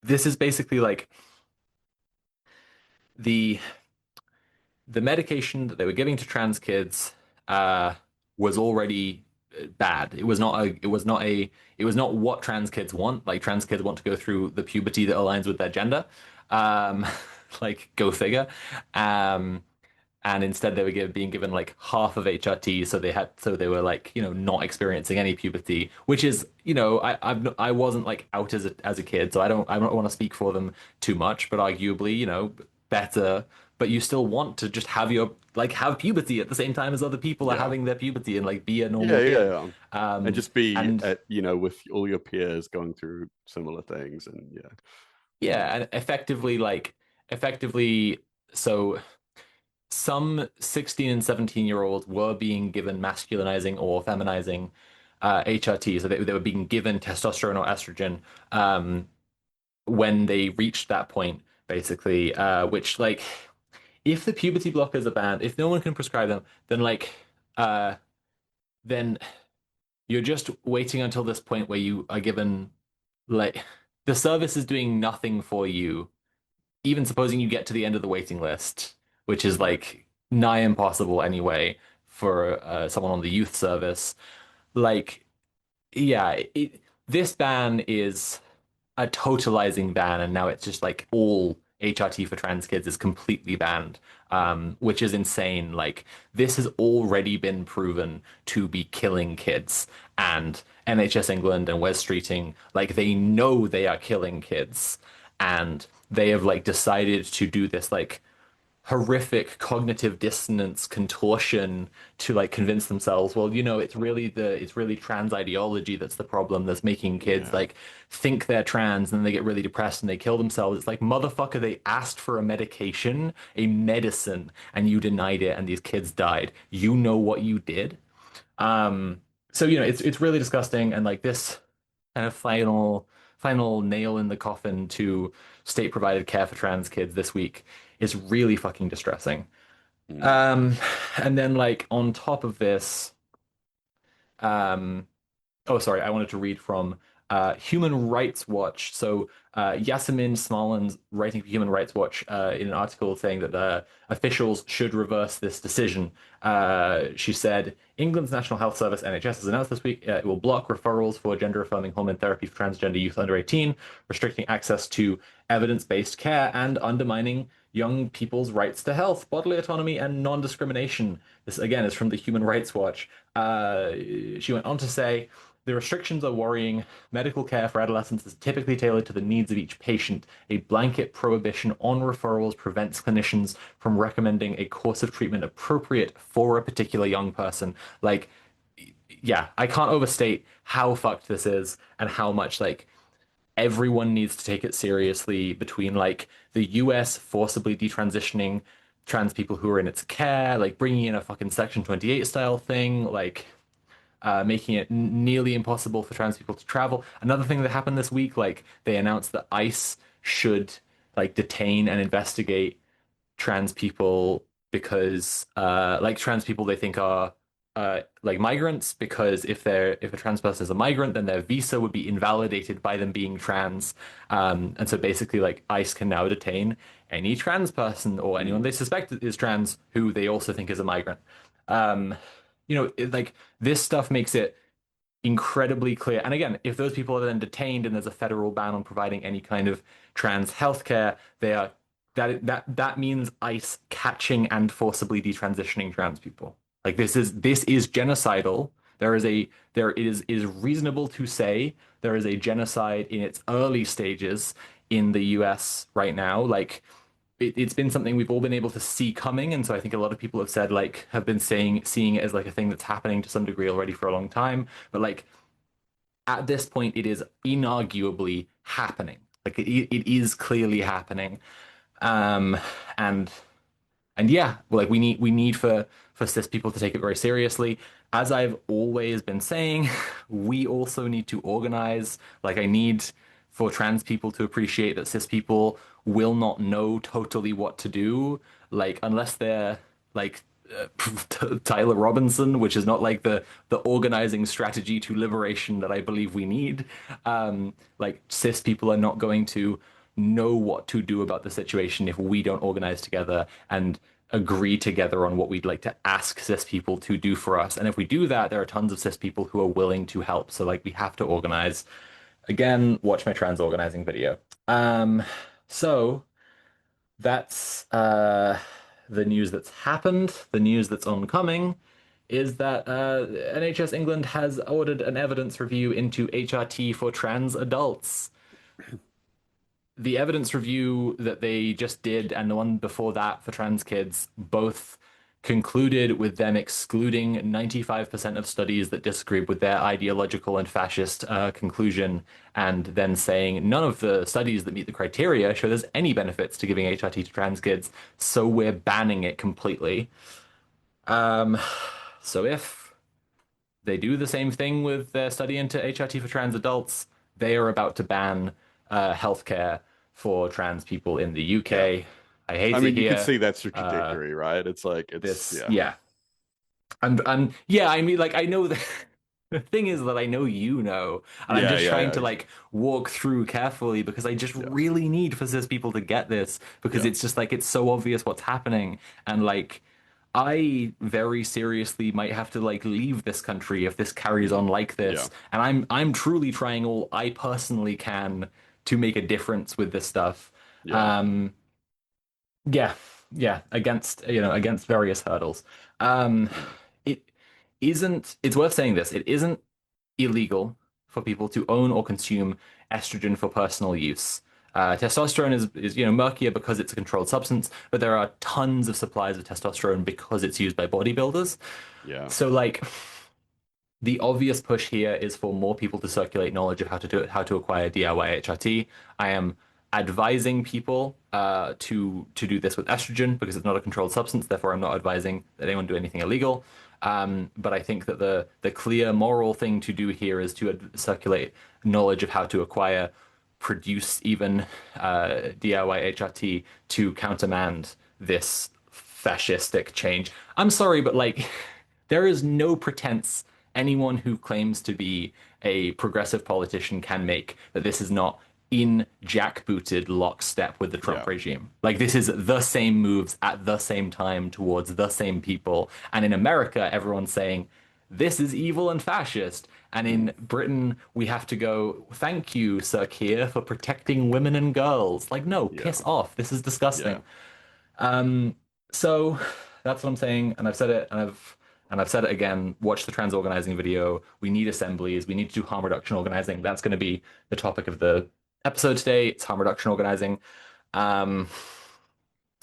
this is basically like the the medication that they were giving to trans kids was already bad. It was not what trans kids want. Like trans kids want to go through the puberty that aligns with their gender. Um, like go figure. Um, and instead they were being given like half of HRT, so they were like not experiencing any puberty, which is I wasn't like out as a kid, so I don't want to speak for them too much, but arguably better but you still want to just have your like have puberty at the same time as other people are Yeah. having their puberty and like be a normal Yeah, yeah, kid. yeah. And Um, just be and at, with all your peers going through similar things and yeah. yeah, and effectively, so some 16 and 17-year-olds were being given masculinizing or feminizing HRT, so they were being given testosterone or estrogen when they reached that point, basically, which like if the puberty blockers are banned, if no one can prescribe them, then uh then you're just waiting until this point where you are given like the service is doing nothing for you, even supposing you get to the end of the waiting list, which is Mm, like nigh impossible anyway for someone on the youth service. Like, yeah, this ban is a totalizing ban, and now it's just like all HRT for trans kids is completely banned, which is insane. Like this has already been proven to be killing kids, and NHS England and Wes Streeting, like they know they are killing kids, and they have like decided to do this like horrific cognitive dissonance contortion to like convince themselves, well, it's really trans ideology that's the problem that's making kids yeah. like think they're trans and then they get really depressed and they kill themselves. It's like, motherfucker, they asked for a medication, a medicine, and you denied it and these kids died. You know what you did. So it's really disgusting and like this kind of final nail in the coffin to state provided care for trans kids this week is really fucking distressing. Mm, Um, and then like on top of this, um, oh, sorry, I wanted to read from Human Rights Watch. So Yasemin Smolin's writing for Human Rights Watch in an article saying that officials should reverse this decision. She said, England's National Health Service, NHS, has announced this week it will block referrals for gender-affirming hormone therapy for transgender youth under 18, restricting access to evidence-based care and undermining young people's rights to health, bodily autonomy, and non-discrimination. This, again, is from the Human Rights Watch. She went on to say, the restrictions are worrying. Medical care for adolescents is typically tailored to the needs of each patient. A blanket prohibition on referrals prevents clinicians from recommending a course of treatment appropriate for a particular young person. Like, yeah, I can't overstate how fucked this is and how much like everyone needs to take it seriously between like the US forcibly detransitioning trans people who are in its care, like bringing in a fucking Section 28 style thing, like making it nearly impossible for trans people to travel. Another thing that happened this week, like they announced that ICE should like detain and investigate trans people because like trans people they think are like migrants because if a trans person is a migrant then their visa would be invalidated by them being trans, and so basically like ICE can now detain any trans person or anyone mm, they suspect is trans who they also think is a migrant. um like this stuff makes it incredibly clear. And again, if those people are then detained and there's a federal ban on providing any kind of trans healthcare, they are that means ICE catching and forcibly detransitioning trans people. Like this is genocidal. There is reasonable to say there is a genocide in its early stages in the US right now. Like it's been something we've all been able to see coming, and so I think a lot of people have said like have been seeing it as like a thing that's happening to some degree already for a long time. But like at this point, it is inarguably happening. Like it is clearly happening. Um, and and yeah, like we need for cis people to take it very seriously. As I've always been saying, we also need to organize. Like I need for trans people to appreciate that cis people will not know totally what to do. Like unless they're like Tyler Robinson, which is not like the organizing strategy to liberation that I believe we need. Like cis people are not going to know what to do about the situation if we don't organize together and agree together on what we'd like to ask cis people to do for us. And if we do that, there are tons of cis people who are willing to help. So like we have to organize. Again, watch my trans organizing video. So that's the news that's happened. The news that's oncoming is that NHS England has ordered an evidence review into HRT for trans adults. the evidence review that they just did and the one before that for trans kids both concluded with them excluding 95% of studies that disagreed with their ideological and fascist conclusion, and then saying none of the studies that meet the criteria show there's any benefits to giving HRT to trans kids, so we're banning it completely. Um, so if they do the same thing with their study into HRT for trans adults, they are about to ban healthcare for trans people in the Yeah. UK. I hate I to mean, you can hear see that's the uh, trajectory, right? It's like it's this. yeah. Yeah, and yeah, I mean, like I know that the thing is that I know you know, and I'm Yeah, just yeah, trying yeah, to like exactly. walk through carefully because I just Yeah. really need for cis people to get this because Yeah. it's just like it's so obvious what's happening, and like I very seriously might have to like leave this country if this carries Mm. on like Yeah. this, and I'm truly trying all I personally can to make a difference with this stuff. Yeah. Um, yeah, yeah, against against various hurdles. Mm. It isn't, it's worth saying this, it isn't illegal for people to own or consume estrogen for personal use. Testosterone is murkier because it's a controlled substance, but there are tons of supplies of testosterone because it's used by bodybuilders. Yeah. So like the obvious push here is for more people to circulate knowledge of how to do it, how to acquire DIY HRT. I am advising people to do this with estrogen because it's not a controlled substance. Therefore, I'm not advising that anyone do anything illegal. But I think that the clear moral thing to do here is to circulate knowledge of how to acquire, produce even DIY HRT to countermand this fascistic change. I'm sorry, but like there is no pretense anyone who claims to be a progressive politician can make that this is not in jackbooted lockstep with the Trump Yeah. regime. Like this is the same moves at the same time towards the same people. And in America, everyone's saying this is evil and fascist. And Mm. in Britain, we have to go, thank you, Sir Keir, for protecting women and girls. Like, no, Yeah. piss off. This is Yeah. disgusting. So that's what I'm saying, and I've said it, and I've said it again. Watch the trans organizing video. We need assemblies. We need to do harm reduction organizing. That's going to be the topic of the episode today. It's harm reduction organizing. Um,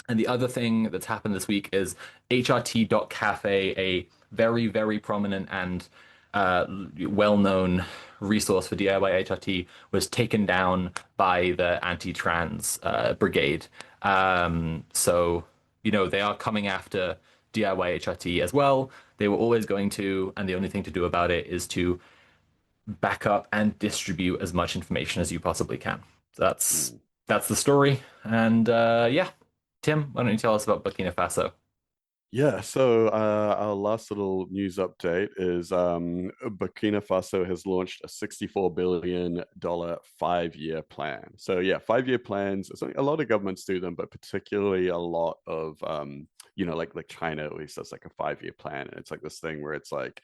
and the other thing that's happened this week is HRT.cafe, a very, very prominent and well-known resource for DIY HRT, was taken down by the anti-trans brigade. So, they are coming after DIY HRT as well. They were always going to, and the only thing to do about it is to back up and distribute as much information as you possibly can. So that's Mm. that's the story. And yeah, Tim, why don't you tell us about Burkina Faso? Yeah, so our last little news update is Burkina Faso has launched a $64 billion 5-year plan. So yeah, 5-year plans. A lot of governments do them, but particularly a lot of like China always does like a 5-year plan, and it's like this thing where it's like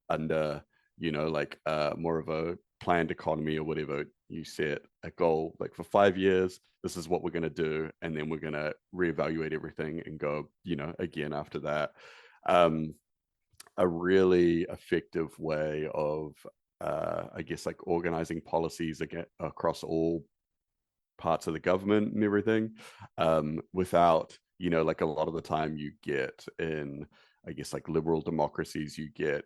under like more of a planned economy or whatever. You set a goal like for 5 years, this is what we're going to do, and then we're going to reevaluate everything and go again after that. um a really effective way of I guess like organizing policies again across all parts of the government and everything, without like a lot of the time you get in, I guess, like liberal democracies, you get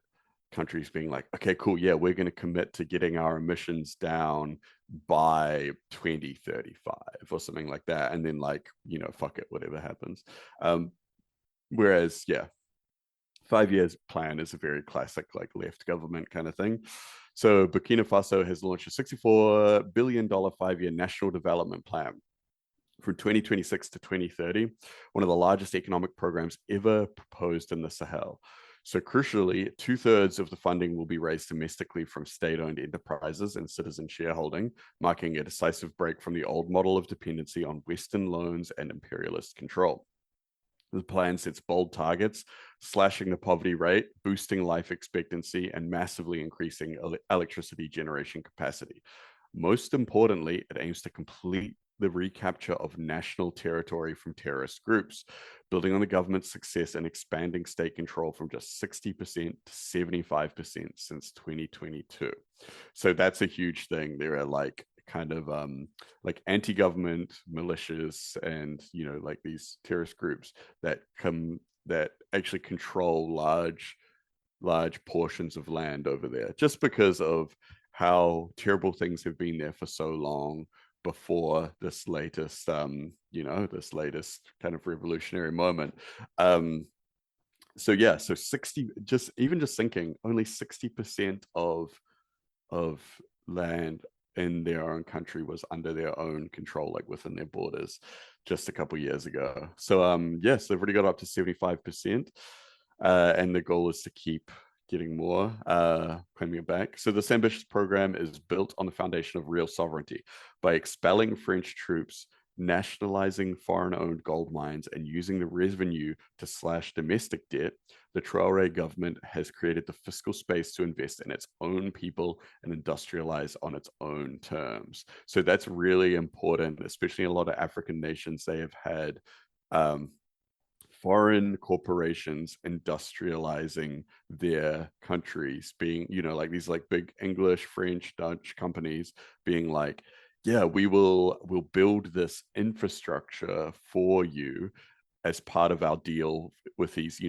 countries being like, okay, cool, yeah, we're going to commit to getting our emissions down by 2035 or something like that, and then like fuck it, whatever happens. Whereas yeah, 5 years plan is a very classic like left government kind of thing. So Burkina Faso has launched a $64 billion 5-year national development plan from 2026 to 2030, one of the largest economic programs ever proposed in the Sahel. So, crucially, two-thirds of the funding will be raised domestically from state owned enterprises and citizen shareholding, marking a decisive break from the old model of dependency on Western loans and imperialist control. The plan sets bold targets, slashing the poverty rate, boosting life expectancy, and massively increasing electricity generation capacity. Most importantly, it aims to complete the recapture of national territory from terrorist groups, building on the government's success and expanding state control from just 60% to 75% since 2022. So that's a huge thing. There are like kind of like anti-government militias and like these terrorist groups that actually control large portions of land over there just because of how terrible things have been there for so long before this latest kind of revolutionary moment. So yeah, so 60, just thinking only 60% of land in their own country was under their own control, like within their borders, just a couple years ago. So yes, they've already got up to 75%, and the goal is to keep getting more, claiming it back. So this ambitious program is built on the foundation of real sovereignty by expelling French troops, nationalizing foreign-owned gold mines, and using the revenue to slash domestic debt. The Traore government has created the fiscal space to invest in its own people and industrialize on its own terms. So that's really important, especially in a lot of African nations. They have had um, foreign corporations industrializing their countries, being like these like big English, French, Dutch companies being like, yeah, we'll build this infrastructure for you as part of our deal with these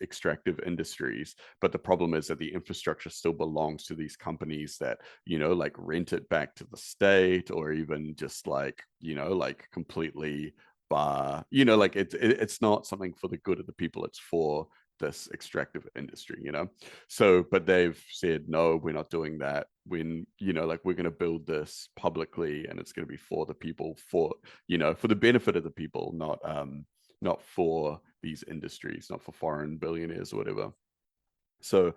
extractive industries. But the problem is that the infrastructure still belongs to these companies that like rent it back to the state, or even just like like completely like it's not something for the good of the people, it's for this extractive industry. So but they've said, no, we're not doing that. When like we're going to build this publicly, and it's going to be for the people, for the benefit of the people, not for these industries, not for foreign billionaires or whatever. So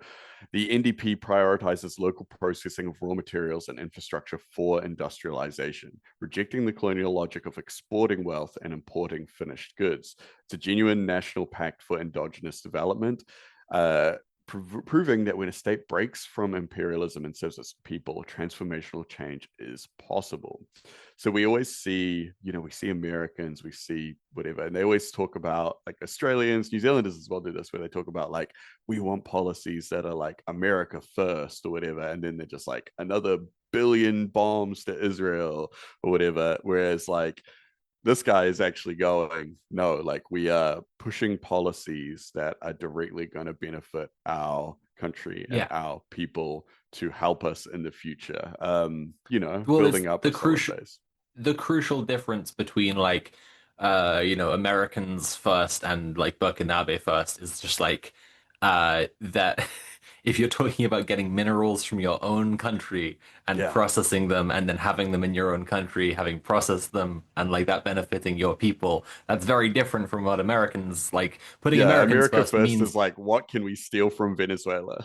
the NDP prioritizes local processing of raw materials and infrastructure for industrialization, rejecting the colonial logic of exporting wealth and importing finished goods. It's a genuine national pact for endogenous development, proving that when a state breaks from imperialism and serves its people, transformational change is possible. So we always see, we see Americans, we see whatever, and they always talk about, like, Australians, New Zealanders as well do this, where they talk about like, we want policies that are like America first or whatever, and then they're just like another billion bombs to Israel or whatever. Whereas like this guy is actually going, no, like we are pushing policies that are directly going to benefit our country and Yeah. our people to help us in the future. Well, it's Building up a solid base. the crucial difference between like Americans first and like Burkinabe first is just like that if you're talking about getting minerals from your own country and Yeah. processing them and then having them in your own country, having processed them and like that benefiting your people, that's very different from what Americans like putting Yeah. Americans America first first is means like, what can we steal from Venezuela?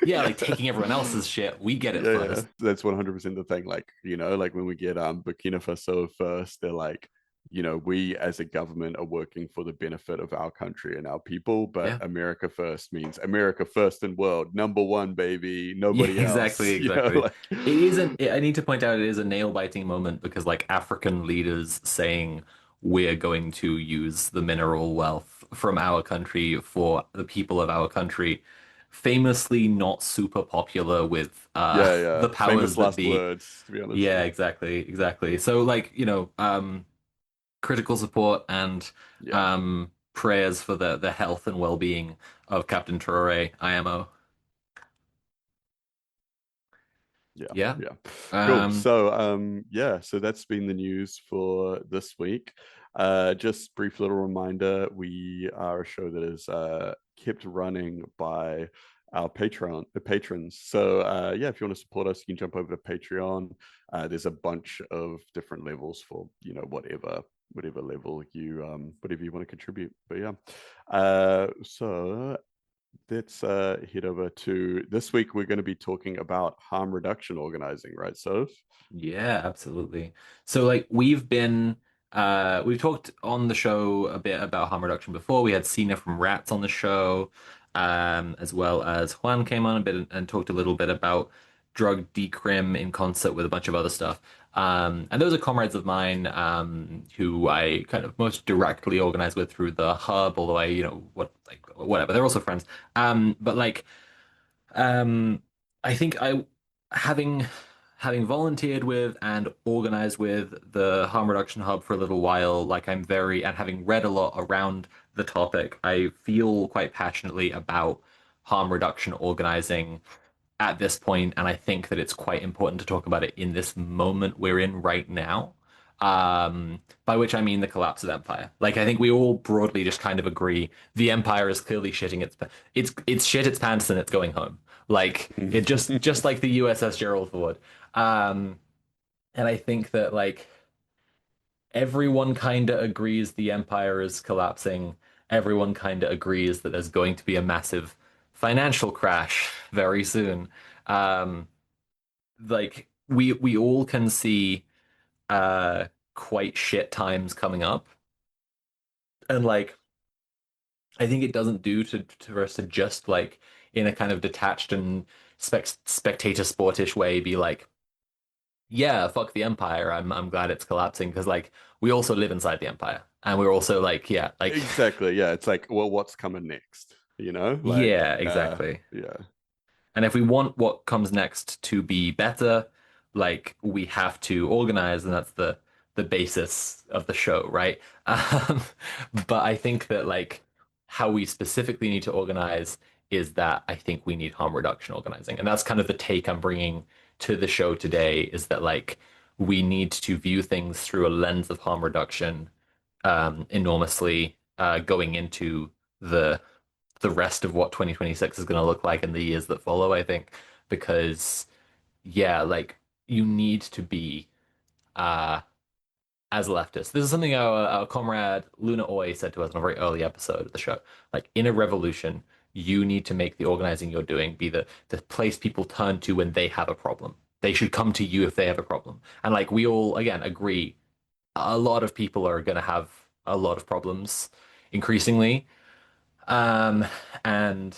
yeah, like taking everyone else's shit, we get it Yeah, first. that's 100% the thing. Like, like when we get Burkina Faso first, they're like, we as a government are working for the benefit of our country and our people, but Yeah. America first means America first in world, number one, baby, Yeah, nobody exactly, else. exactly. Like, It isn't, I need to point out it is a nail-biting moment because like African leaders saying we're going to use the mineral wealth from our country for the people of our country, famously not super popular with yeah, yeah, the powers famous that last be. words, to be honest. Yeah, exactly, exactly. So like, critical support and Yeah, prayers for the health and well-being of Captain Traore, IMO. yeah, Yeah. yeah. Cool. Um, So yeah, so that's been the news for this week. Just brief little reminder, we are a show that is kept running by our patrons. So yeah, if you want to support us, you can jump over to Patreon. There's a bunch of different levels for whatever level whatever you want to contribute. But yeah. So let's head over to this week. We're going to be talking about harm reduction organizing, right, Soph? Yeah, absolutely. So like we've talked on the show a bit about harm reduction before. We had Cena from Rats on the show, as well as Juan came on a bit and talked a little bit about drug decrim in concert with a bunch of other stuff. And those are comrades of mine, who I kind of most directly organize with through the hub, although whatever, they're also friends. But like um, I think I having having volunteered with and organized with the harm reduction hub for a little while, like I'm very, and having read a lot around the topic, I feel quite passionately about harm reduction organizing at this point, and I think that it's quite important to talk about it in this moment we're in right now. By which I mean the collapse of empire. Like I think we all broadly just kind of agree the empire is clearly shitting it's shit its pants and it's going home. Like it just like the USS Gerald Ford. Um, and I think that like everyone kind of agrees the empire is collapsing. Everyone kind of agrees that there's going to be a massive financial crash very soon. Um, like we all can see quite shit times coming up. And like I think it doesn't do to for us to just like in a kind of detached and spectator sportish way be like, yeah, fuck the empire. I'm glad it's collapsing because like we also live inside the empire. And we're also like, yeah, like Exactly. Yeah. It's like, well, what's coming next? You know, like, yeah, exactly. yeah, And if we want what comes next to be better, like we have to organize, and that's the basis of the show, right? Um, but I think that like how we specifically need to organize is that I think we need harm reduction organizing, and that's kind of the take I'm bringing to the show today. Is that like we need to view things through a lens of harm reduction, enormously, going into the the rest of what 2026 is going to look like in the years that follow, I think, because yeah, like you need to be uh as leftists. This is something our comrade Luna Oy said to us in a very early episode of the show. Like in a revolution, you need to make the organizing you're doing be the place people turn to when they have a problem. They should come to you if they have a problem. And like we all again agree, a lot of people are going to have a lot of problems increasingly. Um, and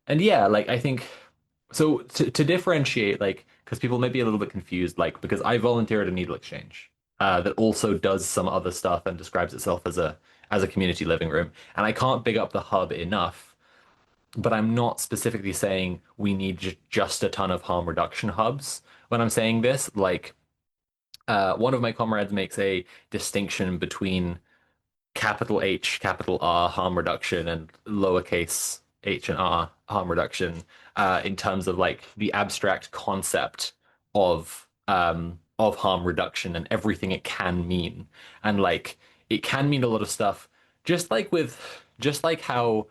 and yeah, like I think so to differentiate, like because people may be a little bit confused, like because I volunteer at a needle exchange that also does some other stuff and describes itself as a community living room, and I can't big up the hub enough. But I'm not specifically saying we need just a ton of harm reduction hubs. When I'm saying this, like one of my comrades makes a distinction between capital H, capital R harm reduction and lowercase h and r harm reduction in terms of like the abstract concept of harm reduction and everything it can mean. And like it can mean a lot of stuff, just like how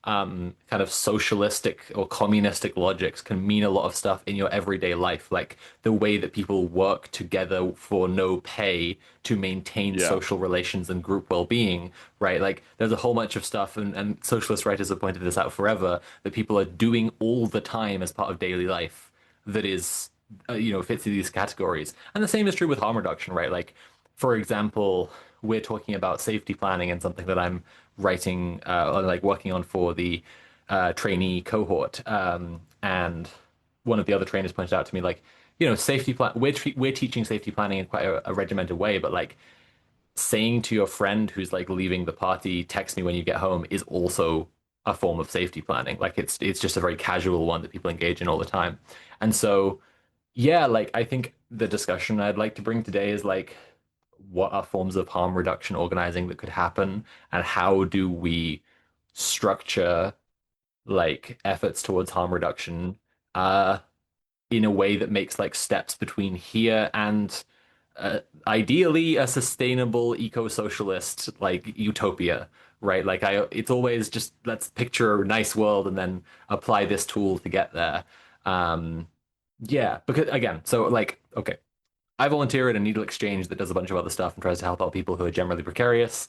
kind of socialistic or communistic logics can mean a lot of stuff in your everyday life, like the way that people work together for no pay to maintain yeah, social relations and group well-being, right? Like there's a whole bunch of stuff, and socialist writers have pointed this out forever, that people are doing all the time as part of daily life that is, fits in these categories. And the same is true with harm reduction, right? Like, for example, we're talking about safety planning and something that I'm writing or like working on for the trainee cohort. And one of the other trainers pointed out to me, like, safety plan. We're teaching safety planning in quite a regimented way, but like saying to your friend who's like leaving the party, text me when you get home, is also a form of safety planning. Like it's just a very casual one that people engage in all the time. And so, yeah, like I think the discussion I'd like to bring today is like what are forms of harm reduction organizing that could happen, and how do we structure like efforts towards harm reduction uh in a way that makes like steps between here and ideally a sustainable eco-socialist like utopia, right? Like it's always just let's picture a nice world and then apply this tool to get there. Um, yeah, because again, so like, okay, I volunteer at a needle exchange that does a bunch of other stuff and tries to help out people who are generally precarious.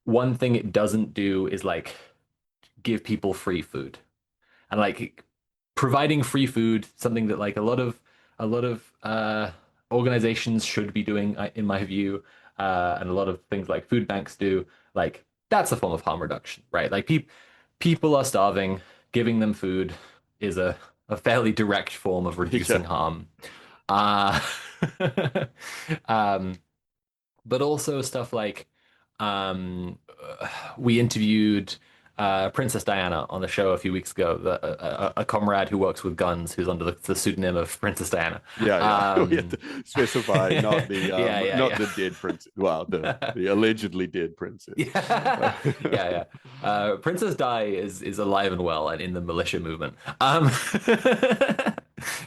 One thing it doesn't do is like give people free food. And like providing free food, something that like a lot of organizations should be doing, in my view, and a lot of things like food banks do. Like that's a form of harm reduction, right? Like people are starving, giving them food is a fairly direct form of yeah, reducing harm. Uh, um, but also stuff like um, we interviewed Princess Diana on the show a few weeks ago, a comrade who works with guns, who's under the pseudonym of Princess Diana. Yeah, yeah. We have Um, to specify yeah, yeah, not yeah. the dead princess. Well, the allegedly dead princess. Yeah, yeah, yeah. Princess Di is alive and well and in the militia movement.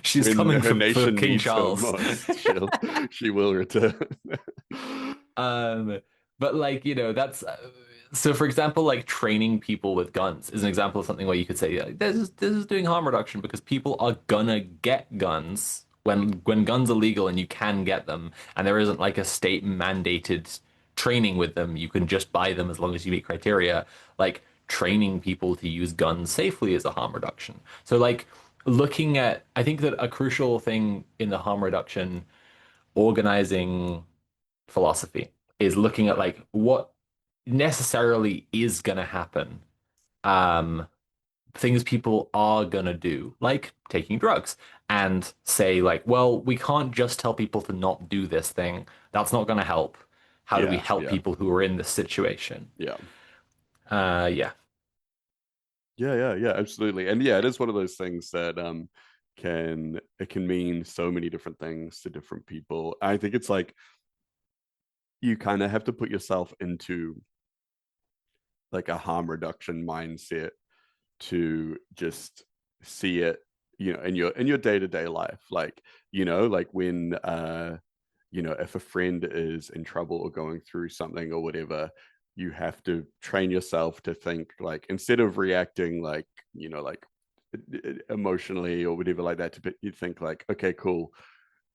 She's When coming her for nation King needs her Charles. most, she will return. Um, but like, that's so for example, like training people with guns is an example of something where you could say, this is doing harm reduction because people are gonna get guns when guns are legal and you can get them, and there isn't like a state mandated training with them. You can just buy them as long as you meet criteria. Like training people to use guns safely is a harm reduction. So like looking at, I think that a crucial thing in the harm reduction organizing philosophy is looking at like what necessarily is going to happen. Um, Things people are going to do, like taking drugs, and say like, well, we can't just tell people to not do this thing. That's not going to help. How do we Yeah, help yeah, people who are in this situation? yeah. Yeah. Yeah, yeah, yeah, absolutely. And yeah, it is one of those things that can mean so many different things to different people. I think it's like you kind of have to put yourself into like a harm reduction mindset to just see it, in your day-to-day life. Like, like when if a friend is in trouble or going through something or whatever, you have to train yourself to think like instead of reacting like, like emotionally or whatever like that, you think like, okay, cool,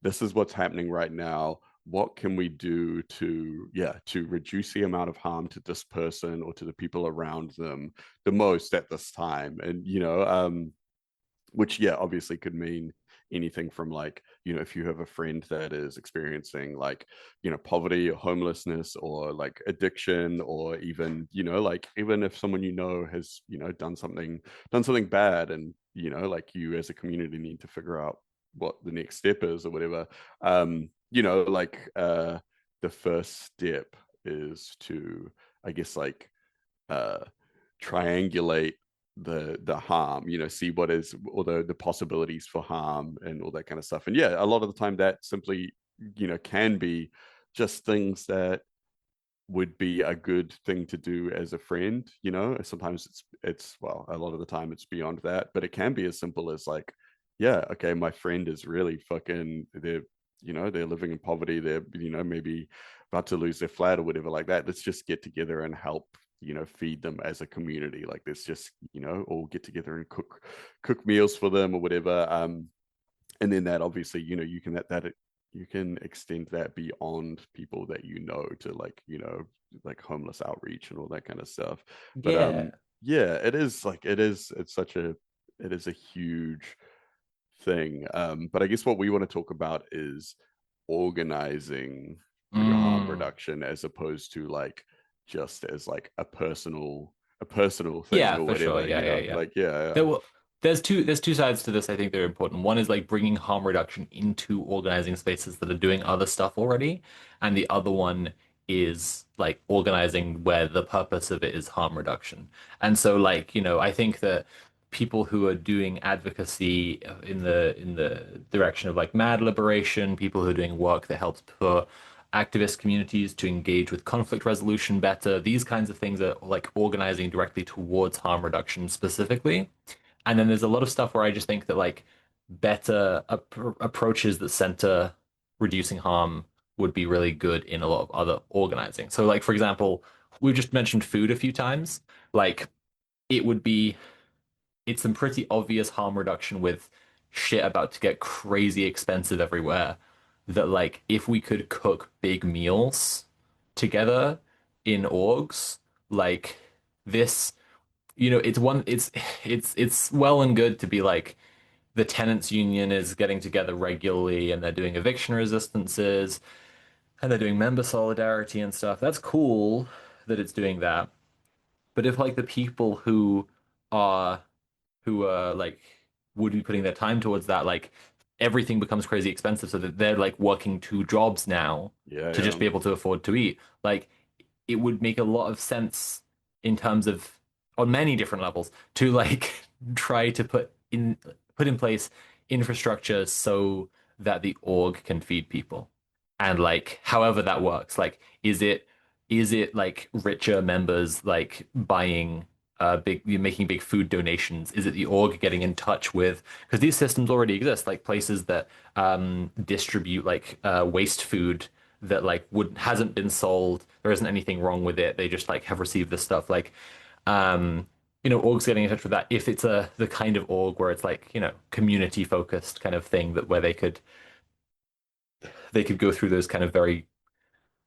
this is what's happening right now. What can we do to reduce the amount of harm to this person or to the people around them the most at this time? And which yeah obviously could mean anything from like, if you have a friend that is experiencing like, poverty or homelessness or like addiction, or even, like even if someone has, done something bad, and like you as a community need to figure out what the next step is or whatever. Like the first step is to, I guess, like uh triangulate the harm, see what is, or the possibilities for harm and all that kind of stuff. And yeah, a lot of the time that simply, can be just things that would be a good thing to do as a friend. Sometimes it's well, a lot of the time it's beyond that, but it can be as simple as like, yeah, okay, my friend is really fucking, they're living in poverty, they're, maybe about to lose their flat or whatever like that. Let's just get together and help, feed them as a community. Like, let's just, all get together and cook meals for them or whatever. And then that obviously, you can that you can extend that beyond people that, to like, like homeless outreach and all that kind of stuff. But Yeah. yeah, it is a huge thing. But I guess what we want to talk about is organizing through harm Mm. reduction, as opposed to like just as like a personal thing Yeah, or for sure. whatever, Yeah, yeah, yeah. like yeah, There will, there's two sides to this I think that are important. One is like bringing harm reduction into organizing spaces that are doing other stuff already, and the other one is like organizing where the purpose of it is harm reduction. And so like, I think that people who are doing advocacy in the direction of like mad liberation, people who are doing work that helps put activist communities to engage with conflict resolution better. These kinds of things are like organizing directly towards harm reduction specifically. And then there's a lot of stuff where I just think that like better approaches that center reducing harm would be really good in a lot of other organizing. So like for example, we've just mentioned food a few times. Like it would be it's some pretty obvious harm reduction with shit about to get crazy expensive everywhere. That like if we could cook big meals together in orgs, like this, it's well and good to be like the tenants union is getting together regularly and they're doing eviction resistances and they're doing member solidarity and stuff. That's cool that it's doing that. But if like the people are who like would be putting their time towards that, like everything becomes crazy expensive so that they're like working two jobs now yeah, to yeah, just be able to afford to eat. Like it would make a lot of sense in terms of on many different levels to like try to put in place infrastructure so that the org can feed people. And like however that works, like is it like richer members like buying big making big food donations? Is it the org getting in touch with because these systems already exist, like places that distribute like waste food that like would hasn't been sold. There isn't anything wrong with it. They just like have received this stuff. Like um, orgs getting in touch with that if it's a the kind of org where it's like, community focused kind of thing that where they could go through those kind of very,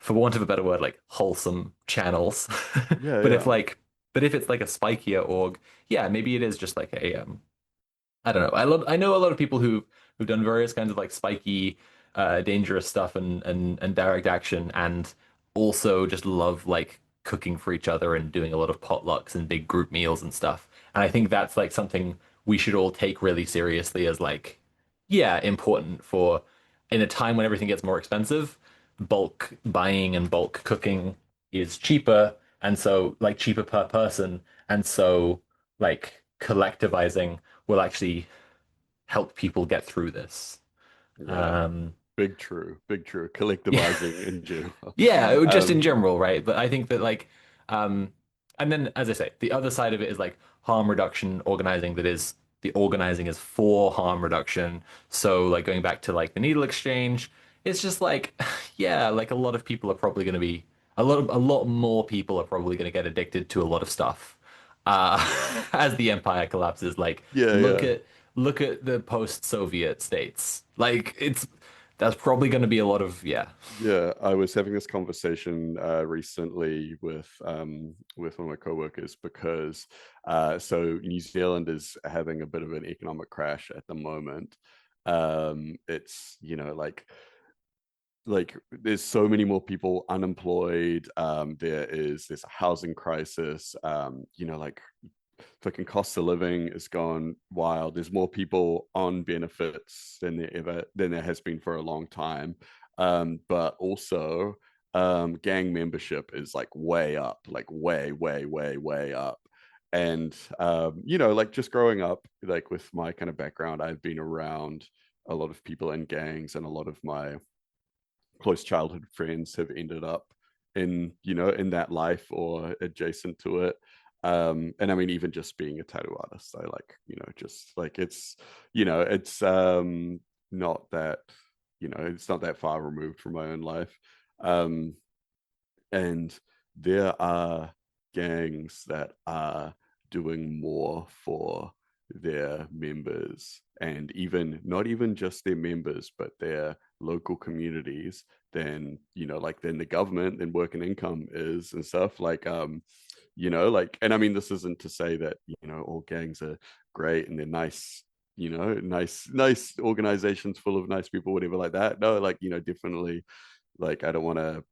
for want of a better word, like wholesome channels. Yeah, But if yeah. like, but if it's like a spikier org, yeah, maybe it is just like a I don't know. I know a lot of people who've done various kinds of like spiky, dangerous stuff and direct action, and also just love like cooking for each other and doing a lot of potlucks and big group meals and stuff. And I think that's like something we should all take really seriously as like, yeah, important for in a time when everything gets more expensive, bulk buying and bulk cooking is cheaper, and so like cheaper per person, and so like collectivizing will actually help people get through this. Yeah. Um, Big true. yeah, Collectivizing in general. yeah, just in Um, general, right? But I think that like, um, and then as I say, the other side of it is like harm reduction organizing. That is the organizing is for harm reduction. So like going back to like the needle exchange, it's just like, yeah, like a lot of people are probably going to be a lot more people are probably going to get addicted to a lot of stuff. As the empire collapses, like yeah, look yeah. at look at the post-Soviet states. Like it's that's probably going to be a lot of yeah. Yeah, I was having this conversation recently with one of my coworkers because so New Zealand is having a bit of an economic crash at the moment. It's like there's so many more people unemployed. There's a housing crisis. Like fucking cost of living is gone wild. There's more people on benefits than there has been for a long time. But also gang membership is like way up, like way, way, way, way up. And like just growing up, like with my kind of background, I've been around a lot of people in gangs, and a lot of my close childhood friends have ended up in that life or adjacent to it. And I mean, even just being a tattoo artist, I like, just like it's not that, it's not that far removed from my own life. um and there are gangs that are doing more for their members, and even not even just their members but their local communities than like than the government and work and income is and stuff like like, and I mean, this isn't to say that all gangs are great and they're nice, nice organizations full of nice people, whatever, like that. No, like, definitely, like, I don't want to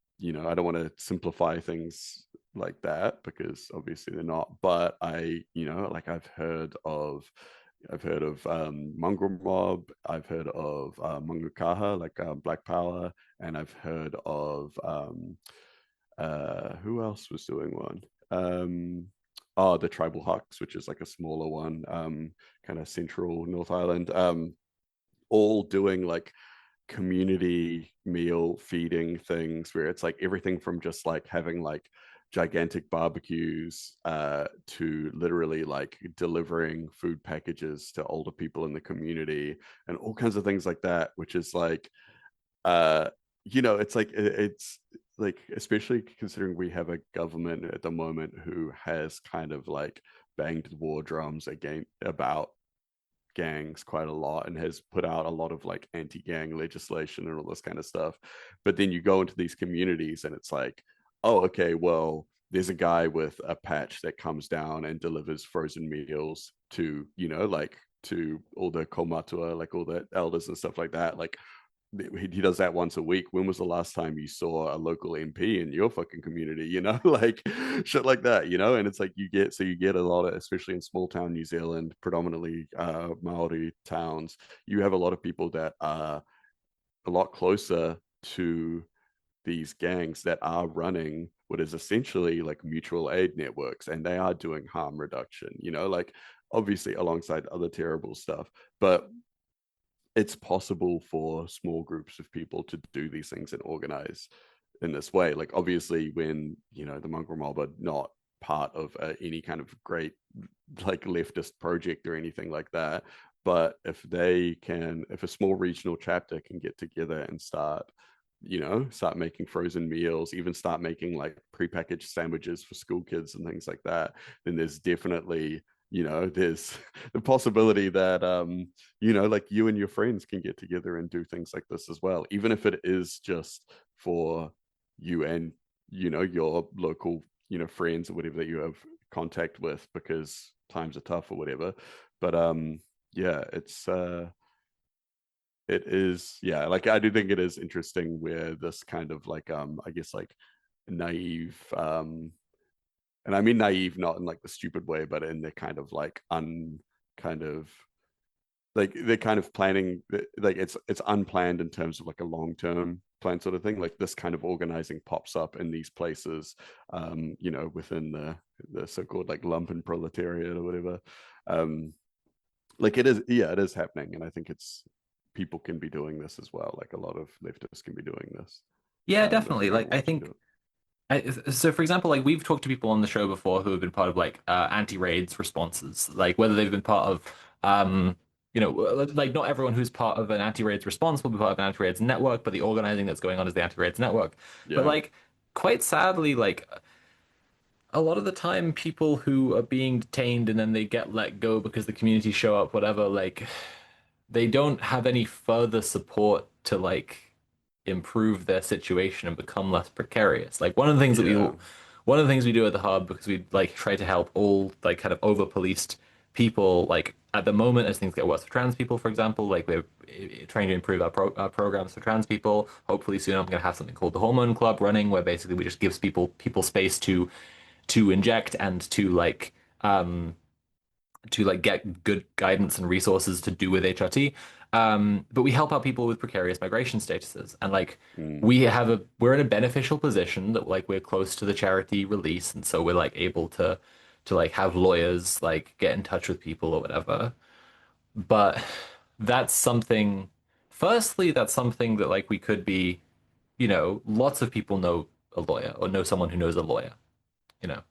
simplify things like that, because obviously they're not. But like, I've heard of Mongrel Mob, I've heard of Mangukaha, like Black Power, and I've heard of who else was doing one? The Tribal Hawks, which is like a smaller one, kind of central North Island, all doing like community meal feeding things, where it's like everything from just like having like gigantic barbecues to literally like delivering food packages to older people in the community and all kinds of things like that, which is like uh it's like it's like, especially considering we have a government at the moment who has kind of like banged the war drums again about gangs quite a lot and has put out a lot of like anti-gang legislation and all this kind of stuff. But then you go into these communities and it's like, oh, okay, well, there's a guy with a patch that comes down and delivers frozen meals to, like, to all the komatua, like all the elders and stuff like that. Like, he does that once a week. When was the last time you saw a local MP in your fucking community? Like shit like that. And it's like you get a lot of, especially in small town New Zealand, predominantly Maori towns. You have a lot of people that are a lot closer to these gangs that are running what is essentially like mutual aid networks, and they are doing harm reduction, like obviously alongside other terrible stuff. But it's possible for small groups of people to do these things and organize in this way. Like obviously, when the mongrel mob are not part of any kind of great like leftist project or anything like that, but if a small regional chapter can get together and start making frozen meals, even start making like prepackaged sandwiches for school kids and things like that, then there's definitely there's the possibility that like you and your friends can get together and do things like this as well, even if it is just for you and your local friends or whatever that you have contact with, because times are tough or whatever. But yeah, it is, yeah, like I do think it is interesting where this kind of like I guess like naive, and I mean naive not in like the stupid way, but in the kind of like kind of like they're kind of planning, like it's unplanned in terms of like a long-term plan sort of thing. Like this kind of organizing pops up in these places, within the so-called like lumpen proletariat or whatever. um like it is, yeah, it is happening, and I think it's people can be doing this as well. Like a lot of leftists can be doing this, Yeah, that definitely. figure Like out I ways to do think it. so for example, like we've talked to people on the show before who have been part of like anti-raids responses, like whether they've been part of like not everyone who's part of an anti-raids response will be part of an anti-raids network, but the organizing that's going on is the anti-raids network. But Yeah. like quite sadly, like a lot of the time people who are being detained and then they get let go because the community show up, whatever, like they don't have any further support to like improve their situation and become less precarious. Like Yeah. one of the things we do at the hub, because we like try to help all like kind of over policed people, like at the moment as things get worse for trans people, for example, like we're trying to improve our programs for trans people. Hopefully soon I'm going to have something called the Hormone Club running, where basically we just gives people space to inject and to like get good guidance and resources to do with HRT. But we help out people with precarious migration statuses, and like Mm. we're in a beneficial position that like we're close to the charity release, and so we're like able to like have lawyers like get in touch with people or whatever. But that's something. Firstly, that's something that like we could be, lots of people know a lawyer or know someone who knows a lawyer, you know.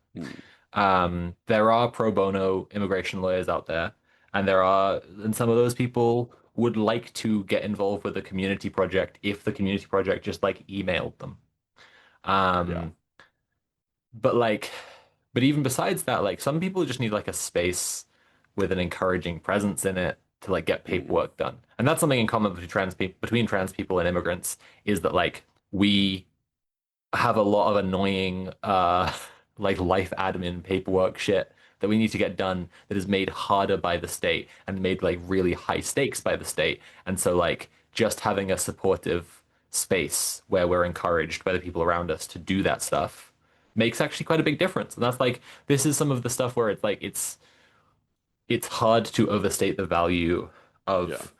Mm. There are pro bono immigration lawyers out there, and some of those people would like to get involved with a community project if the community project just like emailed them. Yeah. Um, but like, but even besides that, like some people just need like a space with an encouraging presence in it to like get Mm. paperwork done. And that's something in common between trans people and immigrants is that like we have a lot of annoying like life admin paperwork shit that we need to get done that is made harder by the state and made like really high stakes by the state. And so like just having a supportive space where we're encouraged by the people around us to do that stuff makes actually quite a big difference. And that's like this is some of the stuff where it's like it's hard to overstate the value Yeah. of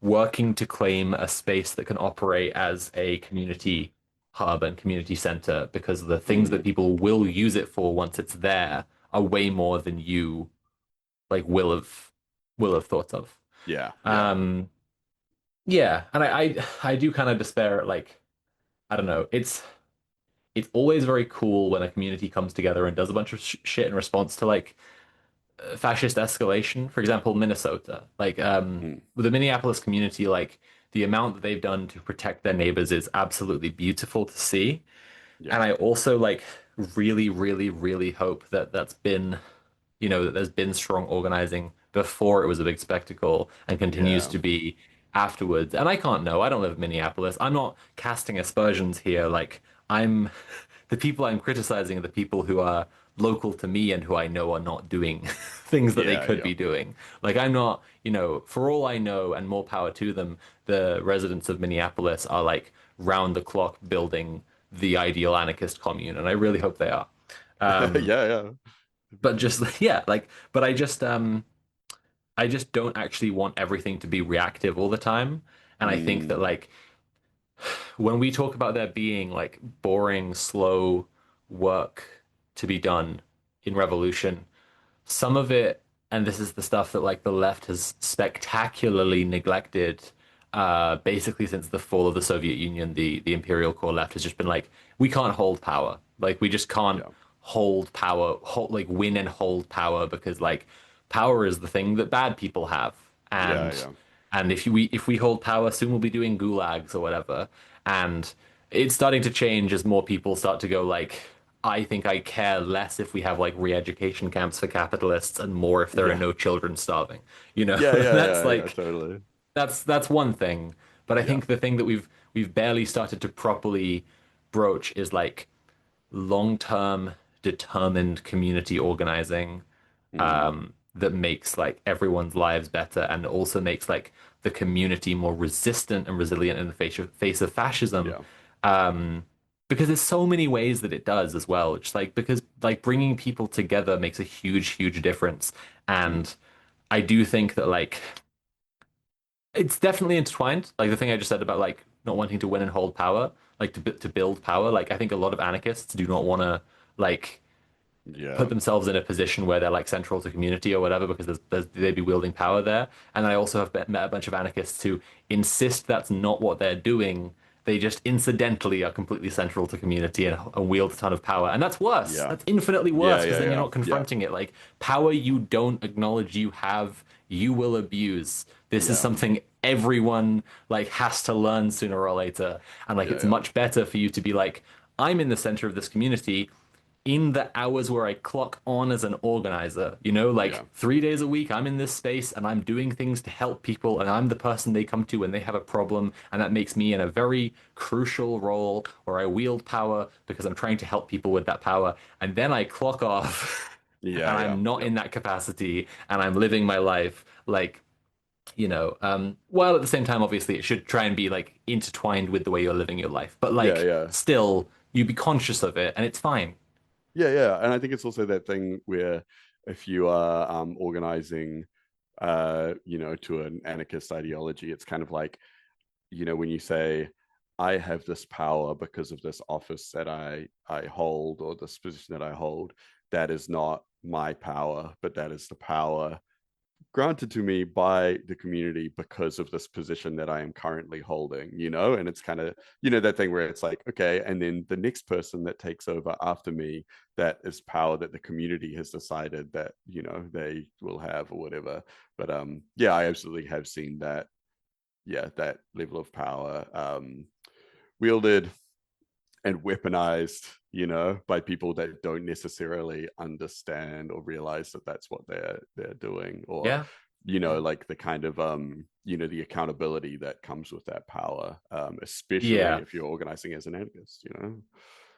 working to claim a space that can operate as a community hub and community center because the things that Mm. people will use it for once it's there are way more than you like will have thought of. Yeah. Yeah. Um, yeah, and I do kind of despair at like I don't know. It's always very cool when a community comes together and does a bunch of shit in response to like fascist escalation. For example, Minnesota. Like Mm. with the Minneapolis community, like the amount that they've done to protect their neighbors is absolutely beautiful to see. Yeah. And I also like really, really, really hope that that there's been strong organizing before it was a big spectacle and continues Yeah. to be afterwards. And I can't know. I don't live in Minneapolis. I'm not casting aspersions here. Like I'm the people I'm criticizing are the people who are local to me and who I know are not doing things that they Yeah. could Yeah. be doing. Like I'm not, for all I know, and more power to them, the residents of Minneapolis are like round the clock building the ideal anarchist commune, and I really hope they are. Yeah. Um, Yeah. That'd be but just awesome. yeah, like, but I just don't actually want everything to be reactive all the time. And I think that Mm. like when we talk about there being like boring, slow work to be done in revolution, some of it, and this is the stuff that like the left has spectacularly neglected, basically since the fall of the Soviet Union, the Imperial core left has just been like, we can't hold power. Like we just can't Yeah, hold power, like win and hold power because like power is the thing that bad people have. yeah, And yeah, if we hold power, soon we'll be doing gulags or whatever. And it's starting to change as more people start to go like, I think I care less if we have like re-education camps for capitalists and more if there are yeah, no children starving. You know, yeah, yeah, that's yeah, yeah, like totally. that's one thing. But I Yeah, think the thing that we've barely started to properly broach is like long-term determined community organizing mm, that makes like everyone's lives better and also makes like the community more resistant and resilient in the face of fascism. yeah, Um, because there's so many ways that it does as well. Just like because like bringing people together makes a huge, huge difference. mm, And I do think that like it's definitely intertwined. Like the thing I just said about like not wanting to win and hold power, like to build power. Like I think a lot of anarchists do not want to like put yeah, themselves in a position where they're like central to community or whatever because they'd be wielding power there. And I also have met a bunch of anarchists who insist that's not what they're doing. They just incidentally are completely central to community and wield a ton of power. And that's worse. yeah, That's infinitely yeah, worse because yeah, then you're yeah, not yeah, confronting it. Like power you don't acknowledge you have, you will abuse. This is yeah, something everyone like has to learn sooner or later. And like yeah, it's yeah, much better for you to be like, I'm in the center of this community in the hours where I clock on as an organizer. You know, like yeah, 3 days a week, I'm in this space and I'm doing things to help people, and I'm the person they come to when they have a problem. And that makes me in a very crucial role where I wield power because I'm trying to help people with that power. And then I clock off and yeah, yeah, I'm not yeah, in that capacity and I'm living my life like. While at the same time, obviously, it should try and be like intertwined with the way you're living your life. But yeah, like, yeah. still, you be conscious of it, and it's fine. Yeah, yeah, and I think it's also that thing where if you are organizing, to an anarchist ideology, it's kind of like, when you say, "I have this power because of this office that I hold or this position that I hold," that is not my power, but that is the power granted to me by the community because of this position that I am currently holding, and it's kind of, that thing where it's like, okay, and then the next person that takes over after me, that is power that the community has decided that, they will have or whatever. But yeah, I absolutely have seen that, yeah, that level of power wielded and weaponized, by people that don't necessarily understand or realize that that's what they're doing, or Yeah. Yeah. like the kind of the accountability that comes with that power, especially Yeah. if you're organizing as an anarchist.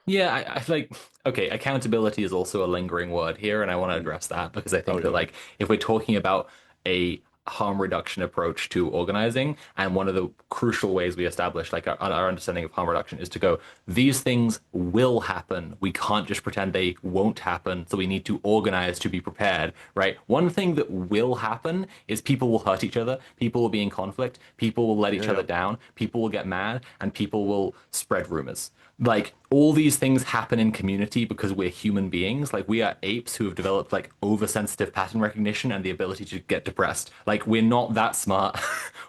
Yeah, I feel like okay, accountability is also a lingering word here, and I want to Mm. address that because I Oh think that yeah, like if we're talking about a harm reduction approach to organizing, and one of the crucial ways we establish like our understanding of harm reduction is to go, these things will happen. We can't just pretend they won't happen, so we need to organize to be prepared, right? One thing that will happen is people will hurt each other, people will be in conflict, people will let yeah, each yeah, other down, people will get mad, and people will spread rumors. Like all these things happen in community because we're human beings. Like we are apes who have developed like oversensitive pattern recognition and the ability to get depressed. Like we're not that smart.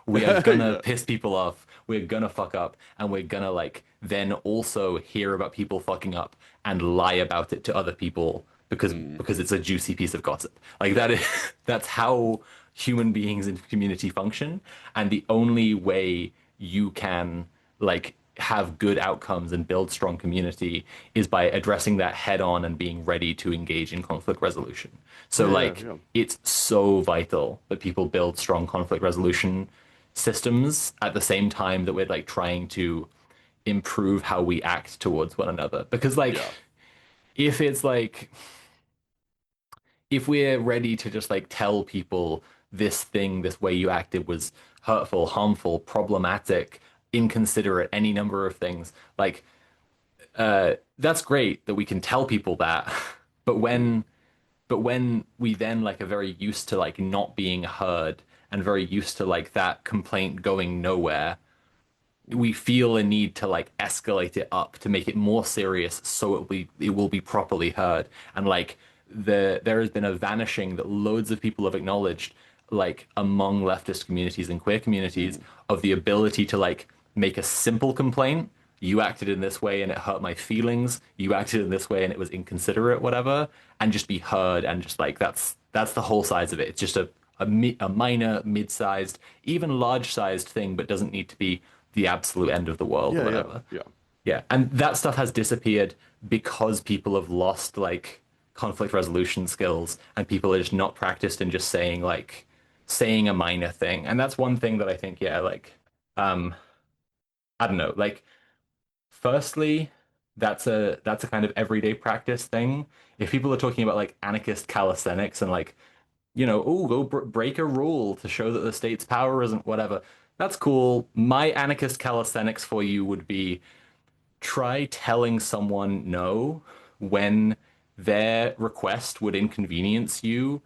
We are gonna yeah, piss people off. We're gonna fuck up and we're gonna like then also hear about people fucking up and lie about it to other people because mm, because it's a juicy piece of gossip. Like that is that's how human beings in community function. And the only way you can like have good outcomes and build strong community is by addressing that head on and being ready to engage in conflict resolution. So yeah, yeah, like yeah, it's so vital that people build strong conflict resolution systems at the same time that we're like trying to improve how we act towards one another. Because like yeah, if it's like if we're ready to just like tell people this thing, this way you acted was hurtful, harmful, problematic, inconsiderate, any number of things, like that's great that we can tell people that. But mm, when we then like are very used to like not being heard and very used to like that complaint going nowhere, we feel a need to like escalate it up to make it more serious so it will be properly heard. And like there has been a vanishing that loads of people have acknowledged, like among leftist communities and queer communities, Mm. of the ability to like make a simple complaint. You acted in this way and it hurt my feelings. You acted in this way and it was inconsiderate, whatever, and just be heard. And just like that's the whole size of it. It's just a minor, mid-sized, even large-sized thing, but doesn't need to be the absolute end of the world or Yeah, yeah, whatever. yeah, Yeah, and that stuff has disappeared because people have lost like conflict resolution skills, and people are just not practiced in just saying a minor thing. And that's one thing that I think, yeah, like um, I don't know, like firstly, that's a kind of everyday practice thing. If people are talking about like anarchist calisthenics and like oh, go break a rule to show that the state's power isn't whatever. That's cool. My anarchist calisthenics for you would be try telling someone no when their request would inconvenience you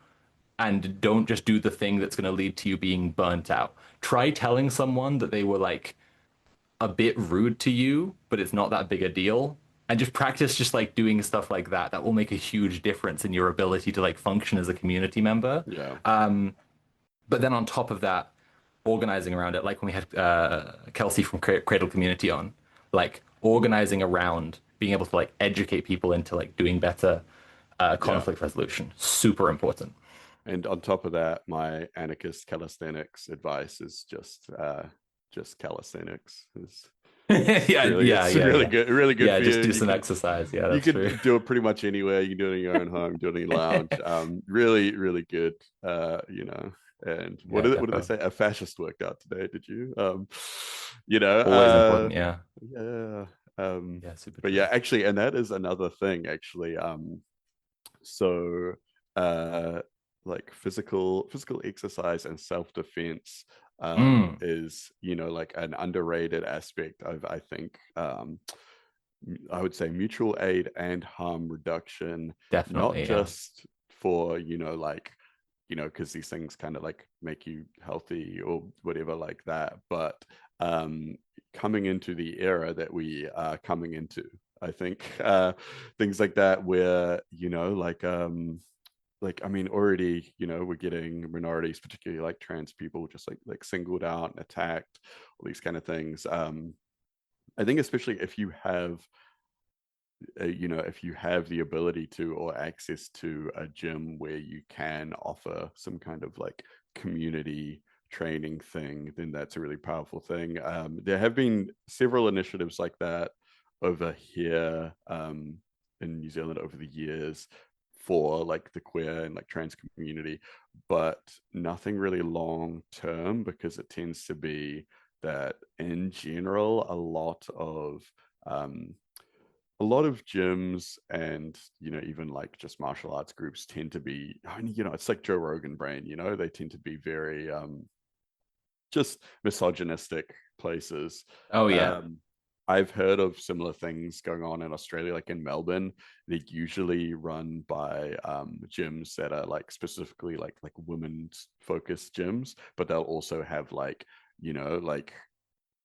and don't just do the thing that's going to lead to you being burnt out. Try telling someone that they were like a bit rude to you, but it's not that big a deal. And just practice just like doing stuff like that. That will make a huge difference in your ability to like function as a community member. yeah, But then on top of that, organizing around it, like when we had Kelsey from Cradle Community on, like organizing around being able to like educate people into like doing better yeah. conflict resolution, super important. And on top of that, my anarchist calisthenics advice is just calisthenics. Yeah, yeah, It's yeah, yeah. really good Yeah, for just you. do some exercise. Yeah, You that's true. can do it pretty much anywhere. You can do it in your own home, do it in your lounge. Really good. And Yeah, what did they defo. say? A fascist worked out today, did you? You know, Always important. Yeah. yeah. Um, Yeah, super but yeah, true. actually, and that is another thing, actually. So uh like physical exercise and self-defense Mm, is, like an underrated aspect of, I think, I would say mutual aid and harm reduction, not definitely. Yeah. just for, like, because these things kind of like make you healthy or whatever like that, but um, coming into the era that we are coming into, I think things like that where, like, I mean, already, we're getting minorities, particularly like trans people, just like singled out and attacked, all these kind of things. I think especially if you have if you have the ability to or access to a gym where you can offer some kind of like community training thing, then that's a really powerful thing. There have been several initiatives like that over here in New Zealand over the years for like the queer and like trans community, but nothing really long term, because it tends to be that in general um, a lot of gyms and, even like just martial arts groups tend to be, I mean, it's like Joe Rogan brain, they tend to be very just misogynistic places. Oh yeah. um I've heard of similar things going on in Australia, like in Melbourne. They're usually run by gyms that are like specifically like women's focused gyms, but they'll also have like, like,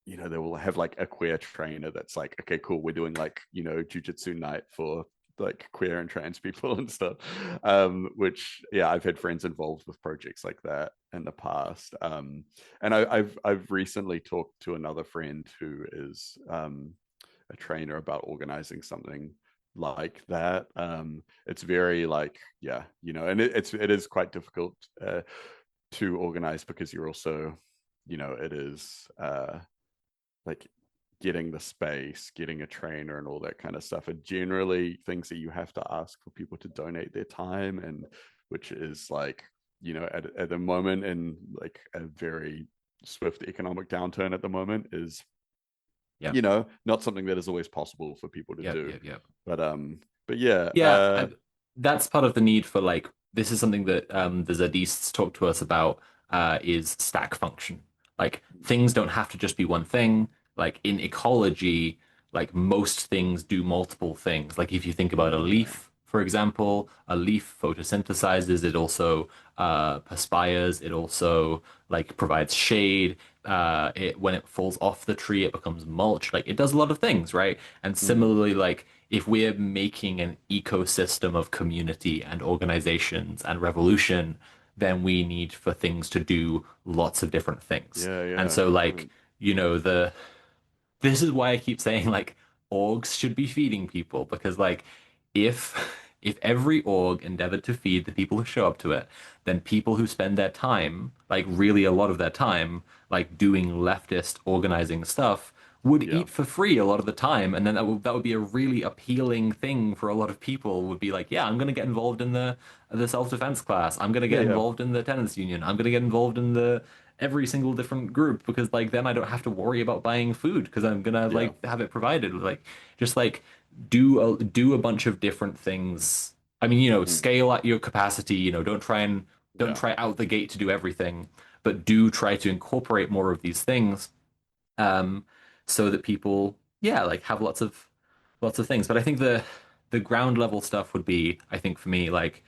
they will have like a queer trainer that's like, okay, cool, we're doing like, jujitsu night for like queer and trans people and stuff. Which, yeah, I've had friends involved with projects like that in the past. And I've recently talked to another friend who is a trainer about organizing something like that. It's very like, yeah, and it is quite difficult to organize, because you're also, it is like getting the space, getting a trainer, and all that kind of stuff. And generally, things that you have to ask for people to donate their time, and which is like, at the moment, in like a very swift economic downturn at the moment, is, Yep. not something that is always possible for people to Yep. do. Yep. Yep. But yeah, Yeah, that's part of the need for like this is something that the Zadists talk to us about is stack function. Like things don't have to just be one thing. Like in ecology, like most things do multiple things. Like if you think about a yeah, leaf, for example, a leaf photosynthesizes, it also perspires, it also like provides shade. It when it falls off the tree, it becomes mulch. Like it does a lot of things, right? And Mm. similarly, like if we're making an ecosystem of community and organizations and revolution, then we need for things to do lots of different things. Yeah, And yeah, so good like, point. the this is why I keep saying like orgs should be feeding people because like if if every org endeavored to feed the people who show up to it, then people who spend their time, like really a lot of their time, like doing leftist organizing stuff, would Yeah, eat for free a lot of the time, and then that would be a really appealing thing for a lot of people. Would be like, yeah, I'm gonna get involved in the self-defense class. I'm gonna yeah, get yeah, involved in the tenants union. I'm gonna get involved in the every single different group because like then I don't have to worry about buying food because I'm gonna yeah. like have it provided. Like just like do a bunch of different things. I mean, Mm. scale at your capacity, don't Yeah, try out the gate to do everything, but do try to incorporate more of these things um so that people yeah, like have lots of things. But I think the ground level stuff would be, I think for me, like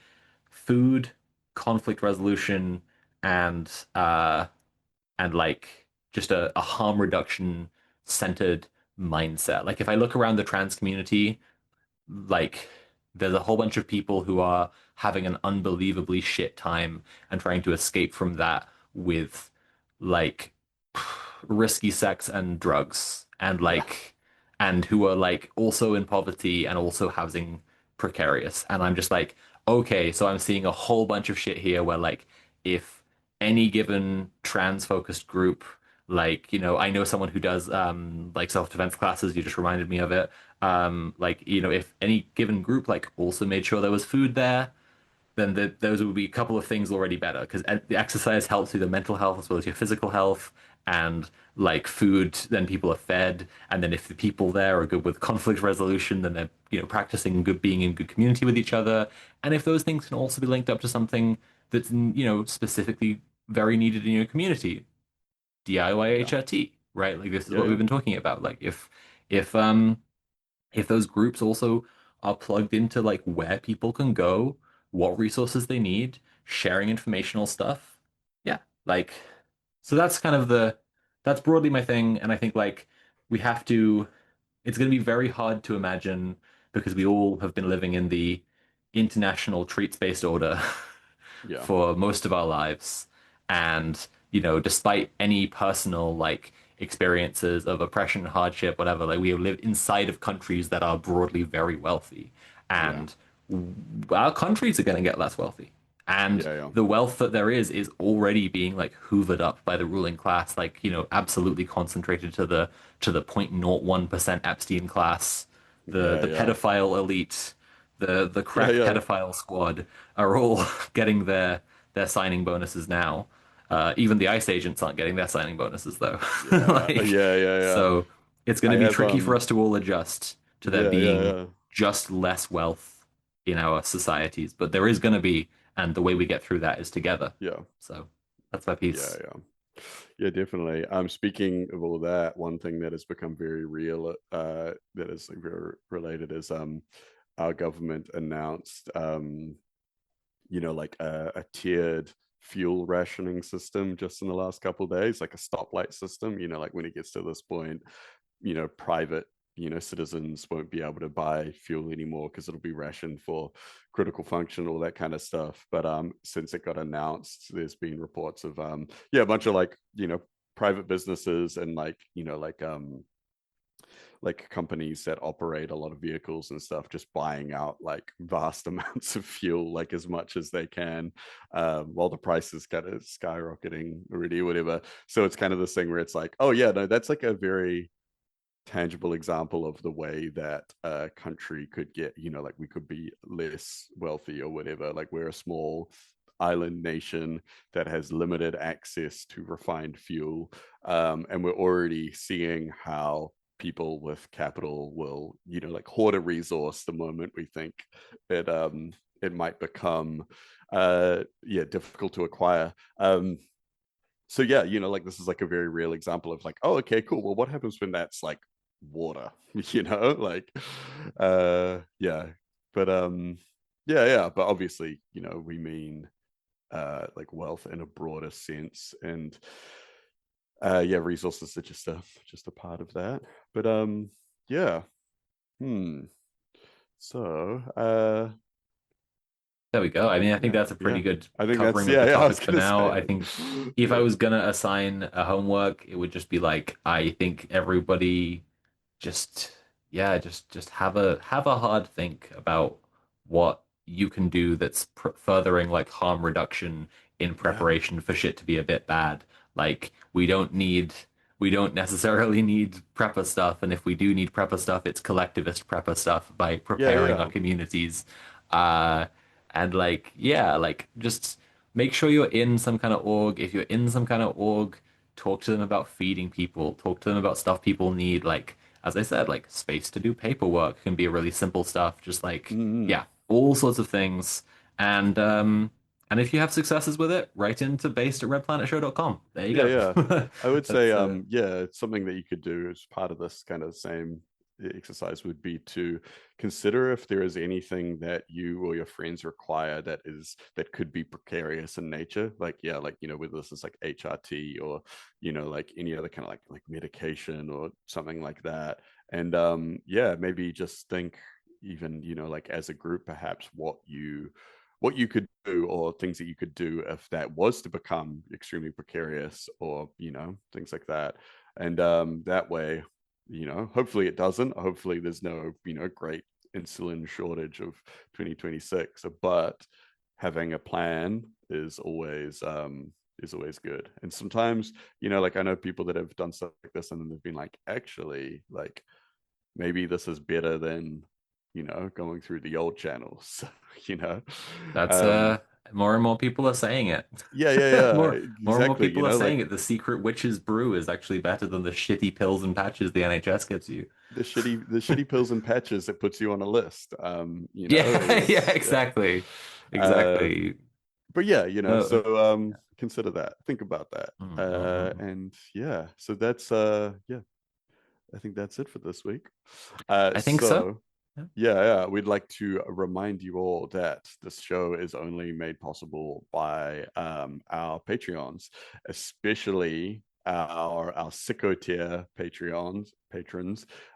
food, conflict resolution, and uh and like just a harm reduction centered mindset. Like if I look around the trans community, like there's a whole bunch of people who are having an unbelievably shit time and trying to escape from that with like risky sex and drugs and yeah, who are like also in poverty and also housing precarious. And I'm just like, okay, so I'm seeing a whole bunch of shit here where like if any given trans focused group, like, I know someone who does like self-defense classes, you just reminded me of it. Like, if any given group like also made sure there was food there, then those would be a couple of things already better because the exercise helps with your mental health as well as your physical health. And like food, then people are fed. And then if the people there are good with conflict resolution, then they're, practicing good being in good community with each other. And if those things can also be linked up to something that's, specifically very needed in your community, DIY yeah, HRT, right? Like this is yeah, what we've yeah, been talking about. Like if those groups also are plugged into like where people can go, what resources they need, sharing informational stuff. Yeah, like so that's broadly my thing. And I think like we have to it's going to be very hard to imagine because we all have been living in the international treats-based order yeah, for most of our lives. And, despite any personal like experiences of oppression, hardship, whatever, like we have lived inside of countries that are broadly very wealthy. yeah, And our countries are going to get less wealthy. And yeah, yeah, the wealth that there is already being like hoovered up by the ruling class, like, absolutely concentrated to the 0.01% Epstein class, the yeah, the yeah, pedophile elite, the yeah, crack yeah, pedophile squad are all getting their signing bonuses now. Even the ICE agents aren't getting their signing bonuses though. yeah, Like, yeah, yeah, yeah. so it's going I to be have tricky for us to all adjust to there yeah, yeah, being yeah, just less wealth in our societies, but there is going to be, and the way we get through that is together. yeah, So that's my yeah, piece. yeah. Yeah, definitely. Speaking of all that, one thing that has become very real, that is very related is our government announced like a tiered fuel rationing system just in the last couple of days, like a stoplight system, like when it gets to this point, private citizens won't be able to buy fuel anymore because it'll be rationed for critical function, all that kind of stuff. But since it got announced, there's been reports of yeah, a bunch of like private businesses and like companies that operate a lot of vehicles and stuff just buying out like vast amounts of fuel, like as much as they can, while the price is kind of skyrocketing already or whatever. So it's kind of this thing where it's like, oh yeah, no, that's like a very tangible example of the way that a country could get, like we could be less wealthy or whatever. Like we're a small island nation that has limited access to refined fuel. And we're already seeing how people with capital will, like hoard a resource the moment we think it might become yeah, difficult to acquire. So yeah, like this is like a very real example of like, oh, okay, cool. Well, what happens when that's like water? Like, yeah. But Yeah, yeah, but obviously, we mean like wealth in a broader sense, and yeah, resources are just a part of that. But yeah. Hmm. So There we go. I mean, I think yeah, that's a pretty yeah. good I think that's covering of yeah, the yeah. I was topic for gonna now. say I think if I yeah, was gonna assign a homework, it would just be like, I think everybody just yeah, just have a hard think about what you can do that's furthering like harm reduction in yeah, preparation for shit to be a bit bad. Like we don't necessarily need prepper stuff, and if we do need prepper stuff, it's collectivist prepper stuff by yeah, preparing our yeah, communities. Uh and like yeah, like just make sure you're in some kind of org. If you're in some kind of org, talk to them about feeding people, talk to them about stuff people need. Like, as I said, like space to do paperwork can be a really simple stuff. Just like, mm, yeah, all sorts of things. And if you have successes with it, write into based@redplanetshow.com. There you yeah, yeah. go. I would say, That's yeah, it's something that you could do as part of this kind of same exercise would be to consider if there is anything that you or your friends require that could be precarious in nature. Like, yeah, like whether this is like HRT or like any other kind of like medication or something like that. And yeah, maybe just think even like as a group, perhaps what you could do or things that you could do if that was to become extremely precarious or things like that. And that way, hopefully it doesn't, hopefully there's no great insulin shortage of 2026, but having a plan is always good. And sometimes like I know people that have done stuff like this and then they've been like, actually, like maybe this is better than going through the old channels. you know that's um more and more people are saying it. yeah, yeah, yeah, More and more exactly, people are saying like it. The secret witch's brew is actually better than the shitty pills and patches the NHS gives you. the shitty pills and patches that puts you on a list, Yeah, yeah, yeah. exactly. uh Exactly. but yeah, No. so consider that, think about that. Mm. And yeah, so that's yeah, I think that's it for this week. I think so. So Yeah. yeah, yeah, we'd like to remind you all that this show is only made possible by our Patreons, especially our sicko tier patrons.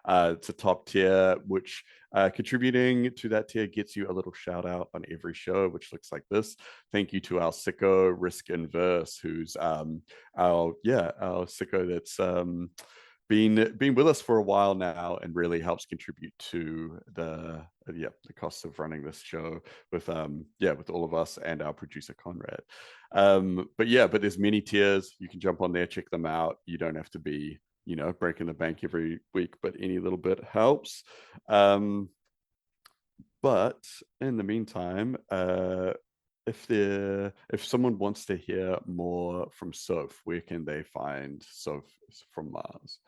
It's a top tier, which contributing to that tier gets you a little shout out on every show, which looks like this. Thank you to our sicko Risk Inverse, who's our sicko that's been with us for a while now and really helps contribute to the costs of running this show with all of us and our producer Conrad. But there's many tiers. You can jump on there, check them out. You don't have to be breaking the bank every week, but any little bit helps. But in the meantime, if someone wants to hear more from Soph, where can they find Soph from Mars?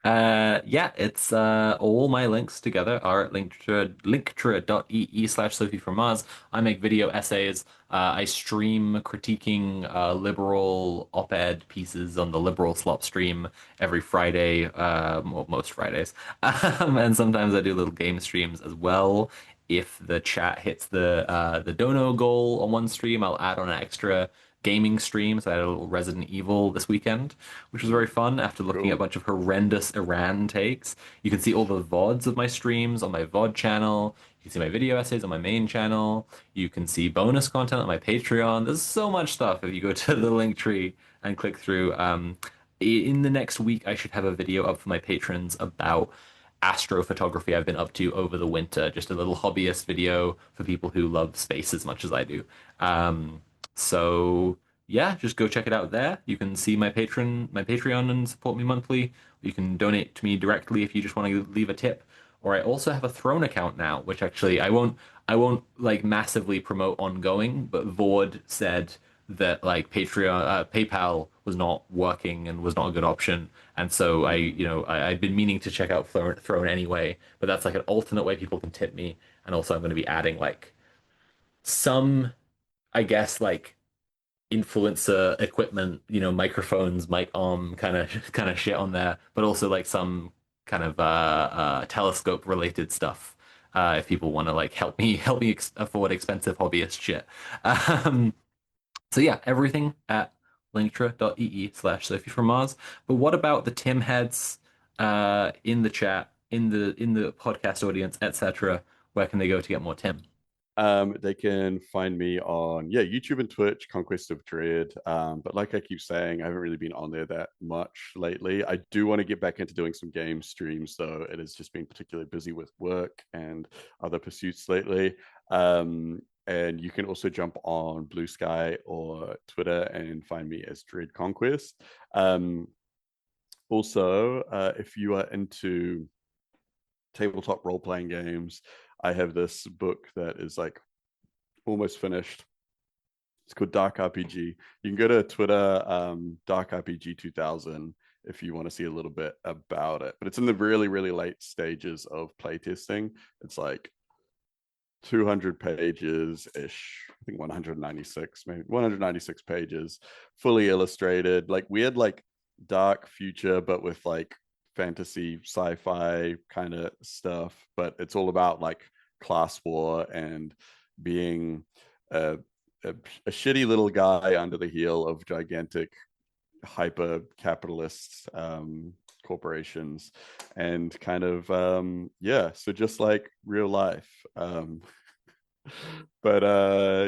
Yeah, it's all my links together are at linktree.ee/Sophie from Mars. I make video essays. I stream critiquing liberal op-ed pieces on the liberal slop stream every Friday, well, most Fridays. And sometimes I do little game streams as well. If the chat hits the dono goal on one stream, I'll add on an extra gaming stream. So I had a little Resident Evil this weekend, which was very Ooh, fun after looking at a cool. bunch of horrendous Iran takes. You can see all the VODs of my streams on my VOD channel. You can see my video essays on my main channel. You can see bonus content on my Patreon. There's so much stuff if you go to the link tree and click through. In the next week, I should have a video up for my patrons about astrophotography I've been up to over the winter. Just a little hobbyist video for people who love space as much as I do. So yeah, just go check it out there. You can see my Patreon and support me monthly. You can donate to me directly if you just want to leave a tip. Or I also have a Throne account now, which actually I won't like massively promote ongoing, but Vord said that like PayPal was not working and was not a good option. And so I've been meaning to check out Throne anyway, but that's like an alternate way people can tip me. And also I'm going to be adding like some, I guess, like influencer equipment, microphones, mic arm kind of shit on there, but also like some kind of telescope related stuff. if people want to like help me afford expensive hobbyist shit. Um, so yeah, everything at linktra.ee/Sophie from Mars. But what about the Tim heads in the chat, in the podcast audience, etc.? Where can they go to get more Tim? They can find me on YouTube and Twitch, Conquest of Dread. But like I keep saying, I haven't really been on there that much lately. I do want to get back into doing some game streams, though it has just been particularly busy with work and other pursuits lately. And you can also jump on Blue Sky or Twitter and find me as Dread Conquest. Also, if you are into tabletop role playing games, I have this book that is like almost finished. It's called Dark RPG. You can go to Twitter, Dark RPG 2000, if you want to see a little bit about it. But it's in the really, really late stages of playtesting. It's like 200 pages ish. I think 196, maybe 196 pages, fully illustrated, like weird, like dark future, but with like fantasy sci-fi kind of stuff. But it's all about like class war and being a, a shitty little guy under the heel of gigantic hyper capitalist corporations and kind of yeah, so just like real life. But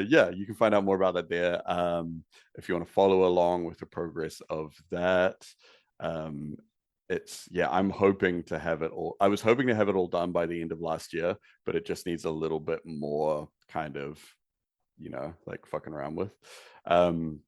yeah, you can find out more about that there. If you want to follow along with the progress of that, um, it's yeah, I'm hoping to have it all. I was hoping to have it all done by the end of last year, but it just needs a little bit more kind of, like fucking around with. Um,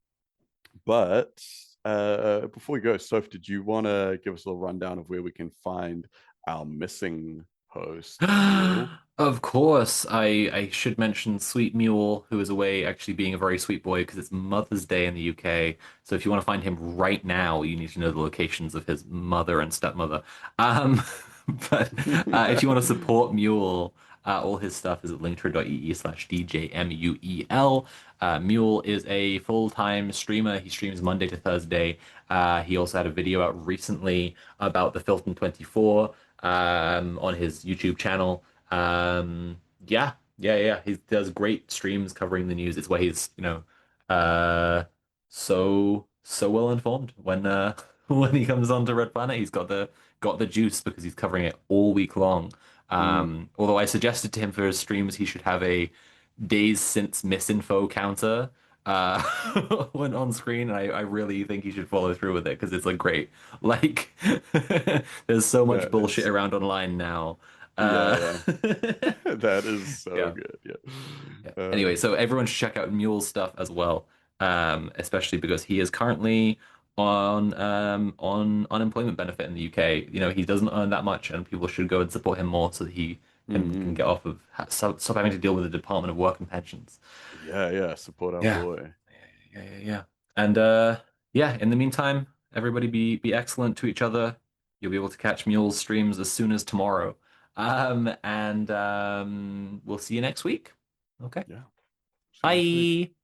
but before we go, Soph, did you want to give us a little rundown of where we can find our missing host, Mule? Of course, I should mention Sweet Mule, who is away actually being a very sweet boy because it's Mother's Day in the UK. So if you want to find him right now, you need to know the locations of his mother and stepmother. Um, but if you want to support Mule, all his stuff is at linktree.ee/DJMUEL. Mule is a full-time streamer. He streams Monday to Thursday. He also had a video out recently about the Filton 24 on his YouTube channel. Yeah. He does great streams covering the news. It's where he's, uh, so well informed. When when he comes onto Red Planet, he's got the juice because he's covering it all week long. Mm, Although I suggested to him for his streams he should have a days since misinfo counter uh when on screen, and I really think he should follow through with it because it's like great. Like there's so much that bullshit is, around online now. yeah, Uh yeah. That is so yeah. good. Yeah. Yeah. Anyway, so everyone should check out Mule's stuff as well, especially because he is currently on unemployment benefit in the UK. You know, he doesn't earn that much, and people should go and support him more so that he can Mm-hmm. get off of stop having to deal with the Department of Work and Pensions. Yeah, yeah. Support our Yeah, boy. yeah. And yeah, in the meantime, everybody be excellent to each other. You'll be able to catch Mule's streams as soon as tomorrow. And we'll see you next week. Okay. Yeah. See you next week. Bye.